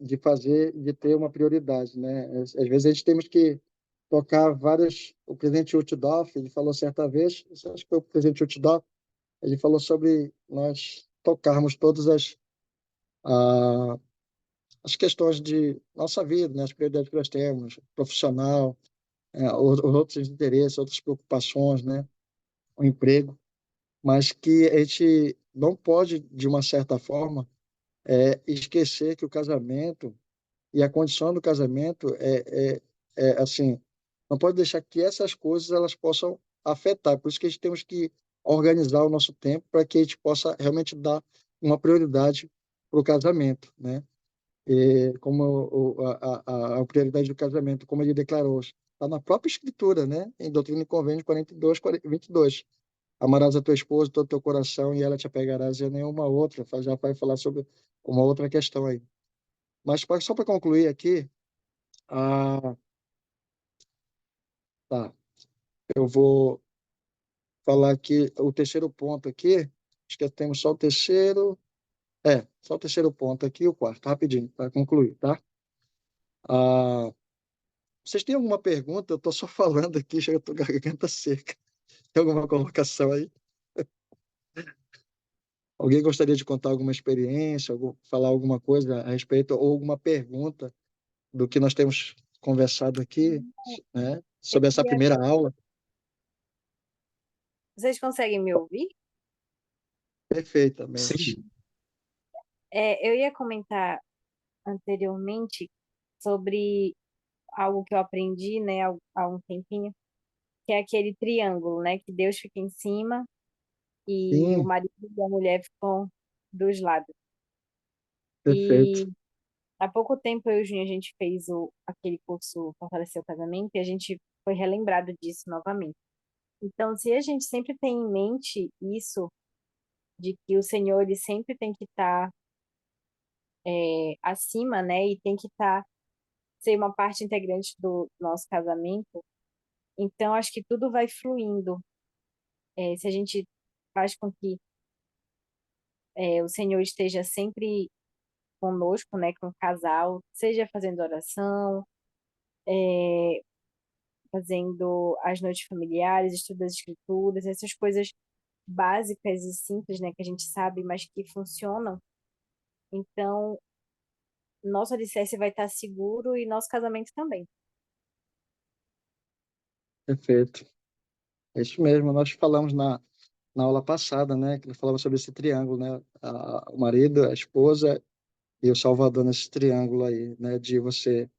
de fazer, de ter uma prioridade, né? Às vezes a gente temos que tocar várias. O presidente Uchtdorf, ele falou certa vez, acho que foi o presidente Uchtdorf, ele falou sobre nós tocarmos todas a- as questões de nossa vida, né, as prioridades que nós temos, profissional, os outros interesses, outras preocupações, né, o emprego, mas que a gente não pode, de uma certa forma, esquecer que o casamento e a condição do casamento assim, não pode deixar que essas coisas elas possam afetar. Por isso que a gente temos que organizar o nosso tempo para que a gente possa realmente dar uma prioridade para o casamento, né? E como a prioridade do casamento, como ele declarou, está na própria Escritura, né? Em Doutrina e Convênios 42, 22. Amarás a tua esposa, todo o teu coração, e ela te apegarás, e a nenhuma outra. Já vai falar sobre uma outra questão aí. Mas só para concluir aqui, ah, tá, eu vou falar aqui o terceiro ponto aqui. Acho que temos só o terceiro. Só o terceiro ponto aqui e o quarto, rapidinho, para concluir, tá? Ah, vocês têm alguma pergunta? Eu estou só falando aqui, já estou garganta seca. Tem alguma colocação aí? Alguém gostaria de contar alguma experiência, falar alguma coisa a respeito, ou alguma pergunta do que nós temos conversado aqui, né? Sobre essa Queria- primeira aula? Vocês conseguem me ouvir? Perfeitamente. Sim, Eu ia comentar anteriormente sobre algo que eu aprendi, né, há um tempinho, que é aquele triângulo, né, que Deus fica em cima e o Sim, marido e a mulher ficam dos lados. perfeito. E há pouco tempo eu e o Júnior, a gente fez aquele curso Fortalecer o Casamento e a gente foi relembrado disso novamente. Então, se a gente sempre tem em mente isso, de que o Senhor ele sempre tem que estar acima, né? E tem que ser uma parte integrante do nosso casamento, então acho que tudo vai fluindo. Se a gente faz com que o Senhor esteja sempre conosco, né, com o casal, seja fazendo oração, fazendo as noites familiares, estudo das escrituras, essas coisas básicas e simples, né, que a gente sabe, mas que funcionam. Então, nosso alicerce vai estar seguro e nosso casamento também. Perfeito. É isso mesmo. Nós falamos na aula passada, né, que ele falava sobre esse triângulo, né, o marido, a esposa e o Salvador nesse triângulo aí, né, de você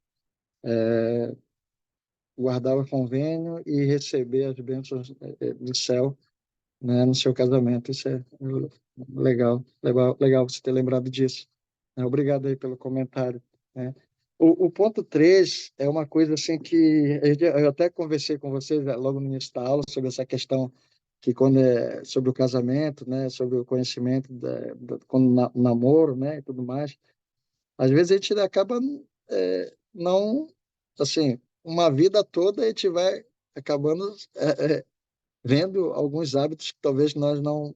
guardar o convênio e receber as bênçãos do céu, né, no seu casamento. Isso é legal, legal, legal você ter lembrado disso. Obrigado aí pelo comentário, né. O ponto 3 é uma coisa assim que eu até conversei com vocês logo no início da aula sobre essa questão que quando é sobre o casamento, né, sobre o conhecimento quando namoro, né, e tudo mais, às vezes a gente acaba não, assim, uma vida toda a gente vai acabando vendo alguns hábitos que talvez nós não,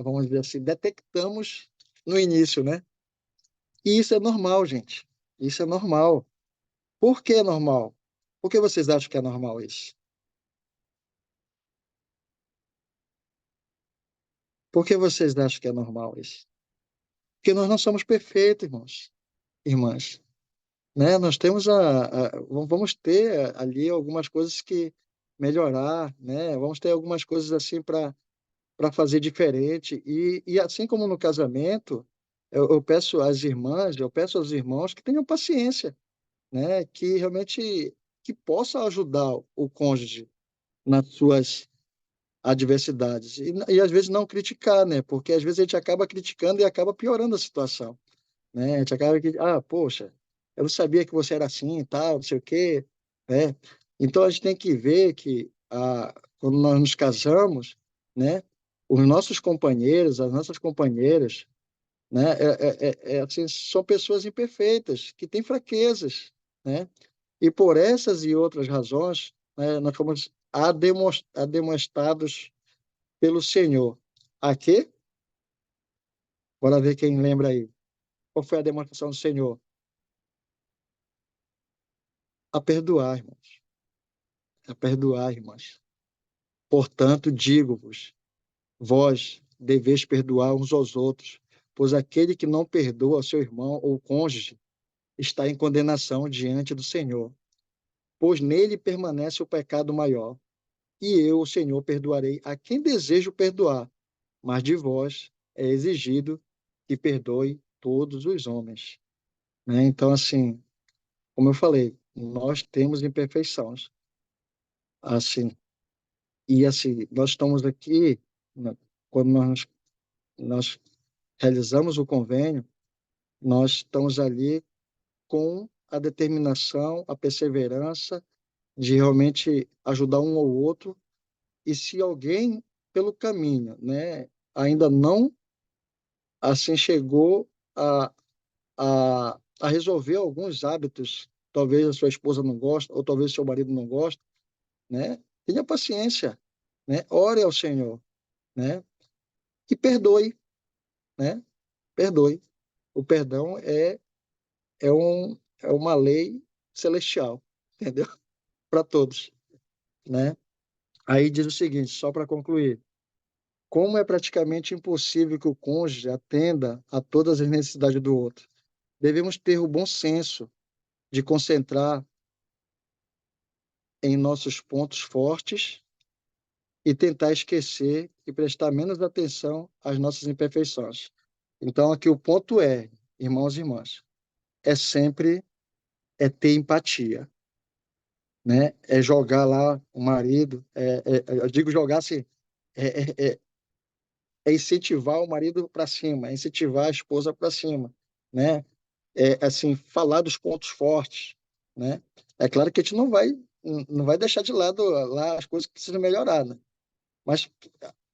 vamos dizer assim, detectamos no início, né? E isso é normal, gente. Isso é normal. Por que é normal? Por que vocês acham que é normal isso? Por que vocês acham que é normal isso? Porque nós não somos perfeitos, irmãos, irmãs, né? Nós temos vamos ter ali algumas coisas que melhorar, né? Vamos ter algumas coisas assim para fazer diferente e assim como no casamento, eu peço às irmãs, eu peço aos irmãos que tenham paciência, né? Que realmente que possa ajudar o cônjuge nas suas adversidades e às vezes não criticar, né? Porque às vezes a gente acaba criticando e acaba piorando a situação, né? A gente acaba que, poxa, eu não sabia que você era assim e tal, não sei o quê, né? Então a gente tem que ver que quando nós nos casamos, né, os nossos companheiros, as nossas companheiras, né, assim, são pessoas imperfeitas, que têm fraquezas, né? E por essas e outras razões, né, nós fomos ademoestados pelo Senhor. A quê? Bora ver quem lembra aí. Qual foi a demonstração do Senhor? A perdoar, irmãos. A perdoar, irmãs. Portanto, digo-vos, vós deveis perdoar uns aos outros, pois aquele que não perdoa seu irmão ou cônjuge está em condenação diante do Senhor, pois nele permanece o pecado maior. E eu, o Senhor, perdoarei a quem desejo perdoar, mas de vós é exigido que perdoe todos os homens. Né? Então, assim, como eu falei, nós temos imperfeições, assim, e assim, nós estamos aqui, né, quando nós realizamos o convênio, nós estamos ali com a determinação, a perseverança de realmente ajudar um ao outro, e se alguém pelo caminho, né, ainda não assim chegou a, a resolver alguns hábitos, talvez a sua esposa não gosta, ou talvez o seu marido não gosta, né? Tenha paciência, né? Ore ao Senhor, né? E perdoe, né? Perdoe. O perdão é uma lei celestial, entendeu? Para todos, né? Aí diz o seguinte, só para concluir: como é praticamente impossível que o cônjuge atenda a todas as necessidades do outro, devemos ter o bom senso de concentrar em nossos pontos fortes e tentar esquecer e prestar menos atenção às nossas imperfeições. Então, aqui o ponto é, irmãos e irmãs, é sempre ter empatia, né? É jogar lá o marido, eu digo jogar assim, é, é, é é incentivar o marido para cima, é incentivar a esposa para cima, né? É assim, falar dos pontos fortes, né? É claro que a gente não vai não vai deixar de lado lá as coisas que precisam melhorar, né? Mas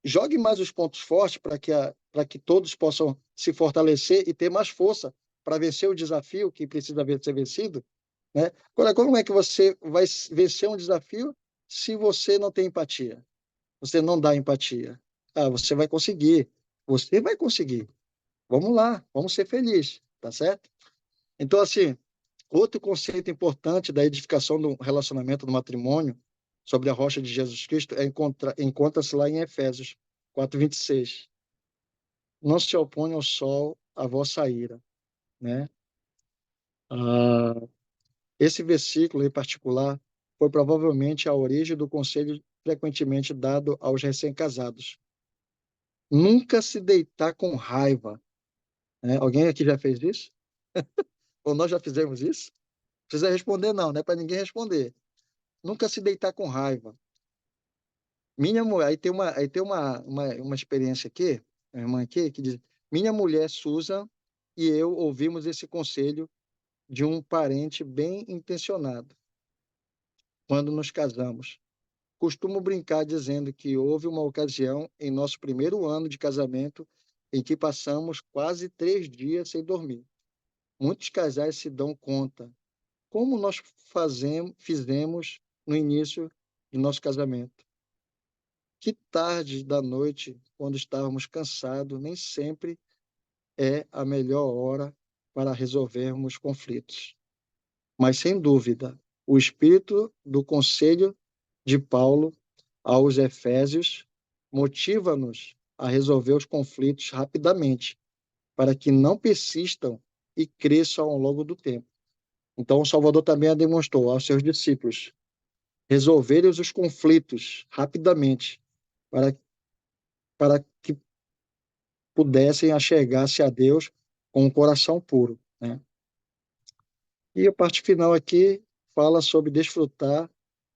jogue mais os pontos fortes para que todos possam se fortalecer e ter mais força para vencer o desafio que precisa ser vencido, né? Agora, como é que você vai vencer um desafio se você não tem empatia? Você não dá empatia. Ah, você vai conseguir. Você vai conseguir. Vamos lá, vamos ser felizes, tá certo? Então, assim, outro conceito importante da edificação do relacionamento do matrimônio sobre a rocha de Jesus Cristo encontra-se lá em Efésios 4:26. Não se opõe ao sol a vossa ira, né? Ah, esse versículo em particular foi provavelmente a origem do conselho frequentemente dado aos recém-casados. Nunca se deitar com raiva, né? Alguém aqui já fez isso? Ou nós já fizemos isso? Não precisa responder não, não é para ninguém responder. Nunca se deitar com raiva. Minha mulher, aí tem uma experiência aqui, uma irmã aqui, que diz: minha mulher Susan e eu ouvimos esse conselho de um parente bem intencionado quando nos casamos. Costumo brincar dizendo que houve uma ocasião em nosso primeiro ano de casamento em que passamos quase 3 dias sem dormir. Muitos casais se dão conta como nós fizemos no início de nosso casamento. Que tarde da noite, quando estávamos cansados, nem sempre é a melhor hora para resolvermos conflitos. Mas, sem dúvida, o espírito do conselho de Paulo aos Efésios motiva-nos a resolver os conflitos rapidamente, para que não persistam e cresçam ao longo do tempo. Então, o Salvador também demonstrou aos seus discípulos resolverem os conflitos rapidamente, para, para que pudessem achegar-se a Deus com um coração puro, né? E a parte final aqui fala sobre desfrutar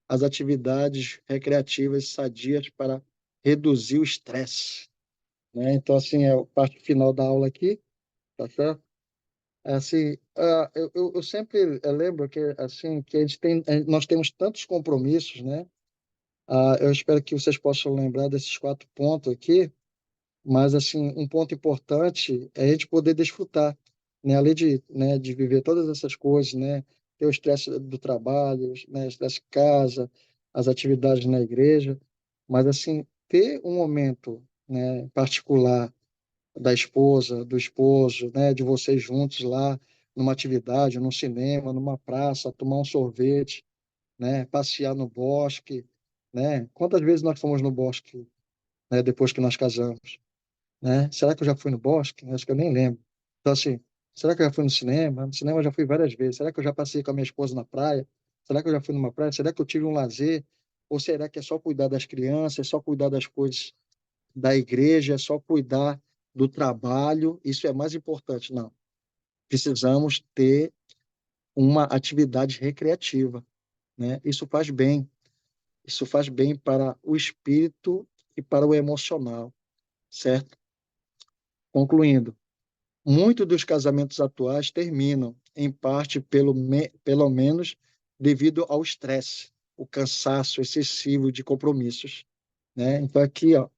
as atividades recreativas sadias para reduzir o estresse, né? Então, assim, é a parte final da aula aqui, tá certo? Assim, eu sempre lembro que, assim, que nós temos tantos compromissos, né? Eu espero que vocês possam lembrar desses 4 pontos aqui, mas, assim, um ponto importante é a gente poder desfrutar, né? Além de, né, de viver todas essas coisas, né? Ter o estresse do trabalho, né? O estresse de casa, as atividades na igreja, mas, assim, ter um momento, né, particular da esposa, do esposo, né? De vocês juntos lá, numa atividade, num cinema, numa praça, tomar um sorvete, né? Passear no bosque, né? Quantas vezes nós fomos no bosque, né? Depois que nós casamos? Né? Será que eu já fui no bosque? Acho que eu nem lembro. Então, assim, será que eu já fui no cinema? No cinema eu já fui várias vezes. Será que eu já passei com a minha esposa na praia? Será que eu já fui numa praia? Será que eu tive um lazer? Ou será que é só cuidar das crianças, é só cuidar das coisas da igreja, é só cuidar do trabalho? Isso é mais importante. Não. Precisamos ter uma atividade recreativa, né? Isso faz bem. Isso faz bem para o espírito e para o emocional, certo? Concluindo, muitos dos casamentos atuais terminam, em parte, pelo menos, devido ao estresse, o cansaço excessivo de compromissos, né? Então, aqui, ó,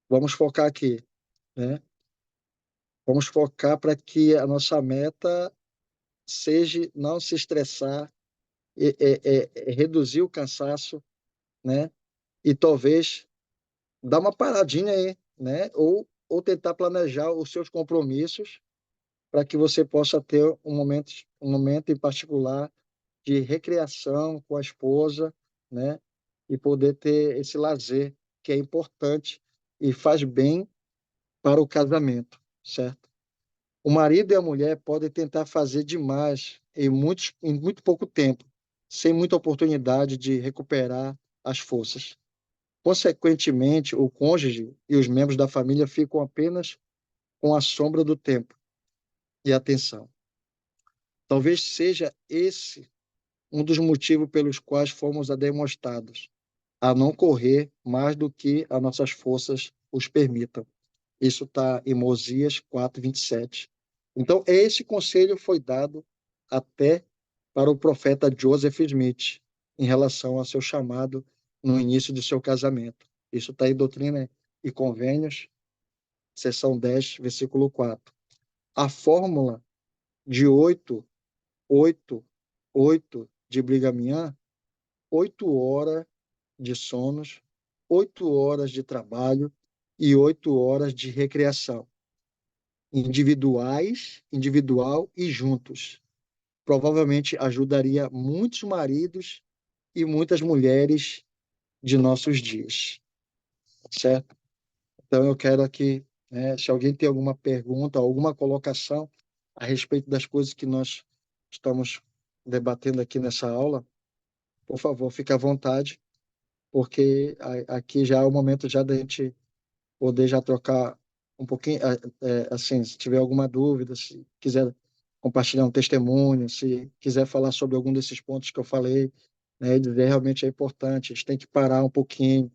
vamos focar aqui, né? Vamos focar para que a nossa meta seja não se estressar, reduzir o cansaço, né? E talvez dar uma paradinha aí, né? Ou tentar planejar os seus compromissos para que você possa ter um momento em particular de recreação com a esposa, né? E poder ter esse lazer que é importante e faz bem para o casamento, certo? O marido e a mulher podem tentar fazer demais em muito pouco tempo, sem muita oportunidade de recuperar as forças. Consequentemente, o cônjuge e os membros da família ficam apenas com a sombra do tempo e atenção. Talvez seja esse um dos motivos pelos quais fomos demonstrados a não correr mais do que as nossas forças os permitam. Isso está em Mosias 4:27. Então, esse conselho foi dado até para o profeta Joseph Smith, em relação ao seu chamado no início do seu casamento. Isso está em Doutrina e Convênios, seção 10, versículo 4. A fórmula de 8 de Brigham Young, 8 horas de sonos, 8 horas de trabalho e 8 horas de recreação, individual e juntos. Provavelmente ajudaria muitos maridos e muitas mulheres de nossos dias, certo? Então eu quero aqui, né, se alguém tem alguma pergunta, alguma colocação a respeito das coisas que nós estamos debatendo aqui nessa aula, por favor, fique à vontade, porque aqui já é o momento já da gente poder já trocar um pouquinho, assim, se tiver alguma dúvida, se quiser compartilhar um testemunho, se quiser falar sobre algum desses pontos que eu falei, né, dizer realmente é importante, a gente tem que parar um pouquinho,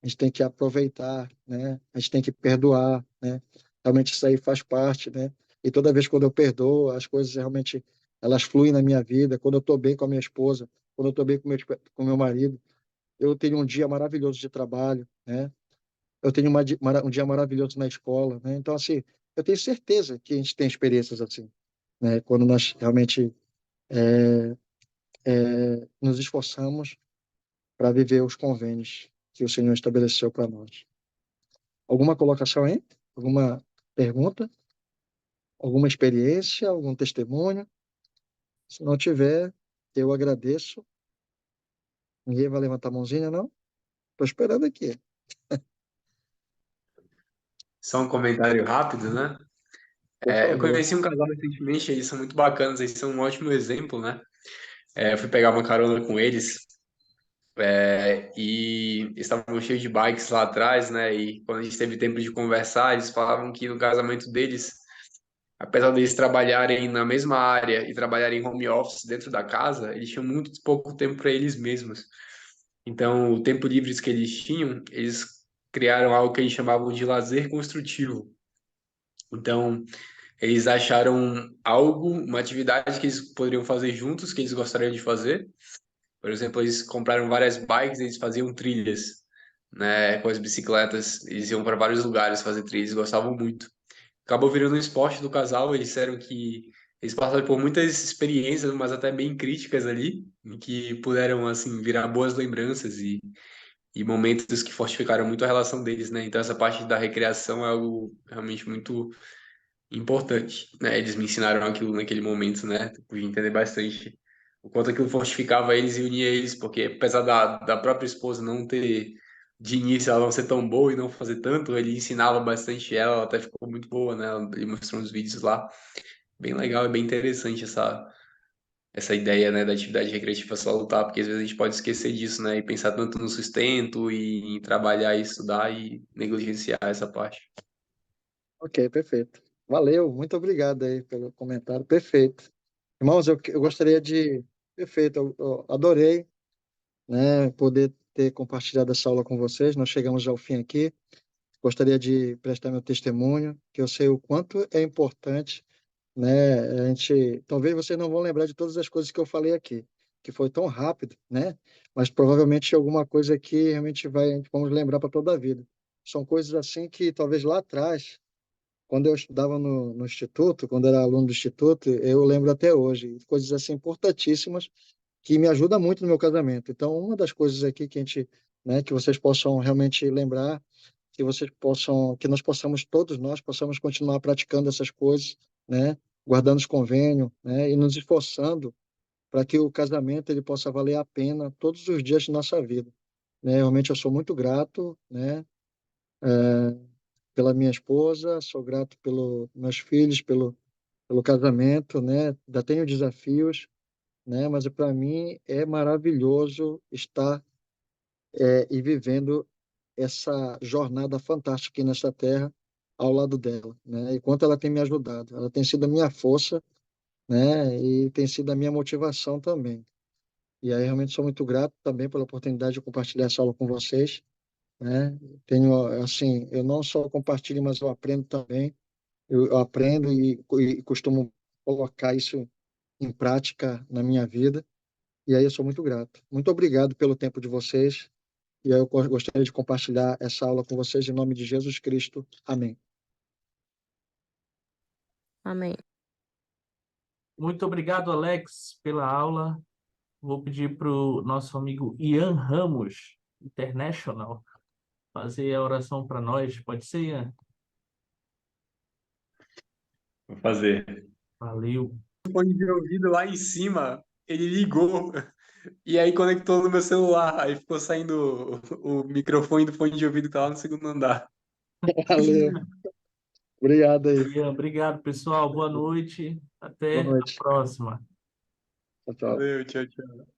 a gente tem que aproveitar, né, a gente tem que perdoar, né, realmente isso aí faz parte, né, e toda vez quando eu perdoo, as coisas realmente, elas fluem na minha vida, quando eu estou bem com a minha esposa, quando eu estou bem com meu marido, eu tenho um dia maravilhoso de trabalho, né, eu tenho um dia maravilhoso na escola, né? Então, assim, eu tenho certeza que a gente tem experiências assim, né? Quando nós realmente nos esforçamos para viver os convênios que o Senhor estabeleceu para nós. Alguma colocação aí? Alguma pergunta? Alguma experiência? Algum testemunho? Se não tiver, eu agradeço. Ninguém vai levantar a mãozinha, não? Estou esperando aqui. Só um comentário rápido, né? Por Eu favor. conheci um casal recentemente, eles são muito bacanas, eles são um ótimo exemplo, né? Eu fui pegar uma carona com eles, e eles estavam cheios de bikes lá atrás, né? E quando a gente teve tempo de conversar, eles falavam que no casamento deles, apesar deles trabalharem na mesma área e trabalharem em home office dentro da casa, eles tinham muito pouco tempo para eles mesmos. Então, o tempo livre que eles tinham, eles criaram algo que eles chamavam de lazer construtivo. Então, eles acharam algo, uma atividade que eles poderiam fazer juntos, que eles gostariam de fazer. Por exemplo, eles compraram várias bikes, eles faziam trilhas, né, com as bicicletas. Eles iam para vários lugares fazer trilhas, gostavam muito. Acabou virando um esporte do casal. Eles disseram que eles passaram por muitas experiências, mas até bem críticas ali, em que puderam assim virar boas lembranças e momentos que fortificaram muito a relação deles, né? Então essa parte da recreação é algo realmente muito importante, né? Eles me ensinaram aquilo naquele momento, né? Eu pude entender bastante o quanto aquilo fortificava eles e unia eles, porque apesar da própria esposa não ter, de início, ela não ser tão boa e não fazer tanto, ele ensinava bastante ela até ficou muito boa, né? Ele mostrou uns vídeos lá, bem legal e bem interessante essa ideia, né, da atividade recreativa salutar, porque às vezes a gente pode esquecer disso, né? E pensar tanto no sustento e em trabalhar e estudar e negligenciar essa parte. Ok, perfeito. Valeu, muito obrigado aí pelo comentário. Perfeito. Irmãos, eu gostaria de. Perfeito, eu adorei, né, poder ter compartilhado essa aula com vocês. Nós chegamos ao fim aqui. Gostaria de prestar meu testemunho, que eu sei o quanto é importante, né? A gente, talvez vocês não vão lembrar de todas as coisas que eu falei aqui, que foi tão rápido, né? Mas provavelmente alguma coisa que realmente vamos lembrar para toda a vida. São coisas assim que talvez lá atrás, quando eu estudava no instituto, quando era aluno do instituto, eu lembro até hoje, coisas assim importantíssimas que me ajudam muito no meu casamento. Então, uma das coisas aqui que a gente, né, que vocês possam realmente lembrar, que nós possamos, todos nós, possamos continuar praticando essas coisas, né, guardando os convênios, né, e nos esforçando para que o casamento ele possa valer a pena todos os dias de nossa vida, né? Realmente eu sou muito grato, né, pela minha esposa, sou grato pelos meus filhos, pelo casamento, né? Ainda tenho desafios, né? Mas para mim é maravilhoso estar e vivendo essa jornada fantástica aqui nessa terra ao lado dela, né? E quanto ela tem me ajudado, ela tem sido a minha força, né? E tem sido a minha motivação também. E aí realmente sou muito grato também pela oportunidade de compartilhar essa aula com vocês, né? Tenho assim, eu não só compartilho, mas eu aprendo também. Eu aprendo e costumo colocar isso em prática na minha vida. E aí eu sou muito grato. Muito obrigado pelo tempo de vocês. E aí eu gostaria de compartilhar essa aula com vocês em nome de Jesus Cristo. Amém. Amém. Muito obrigado, Alex, pela aula. Vou pedir para o nosso amigo Ian Ramos, International, fazer a oração para nós. Pode ser, Ian? Vou fazer. Valeu. O fone de ouvido lá em cima, ele ligou e aí conectou no meu celular. Aí ficou saindo o microfone do fone de ouvido que tá lá no segundo andar. Valeu. Obrigado aí. Ian, obrigado, pessoal. Boa noite. Boa Até a noite. próxima. Tchau, tchau. Valeu, tchau, tchau.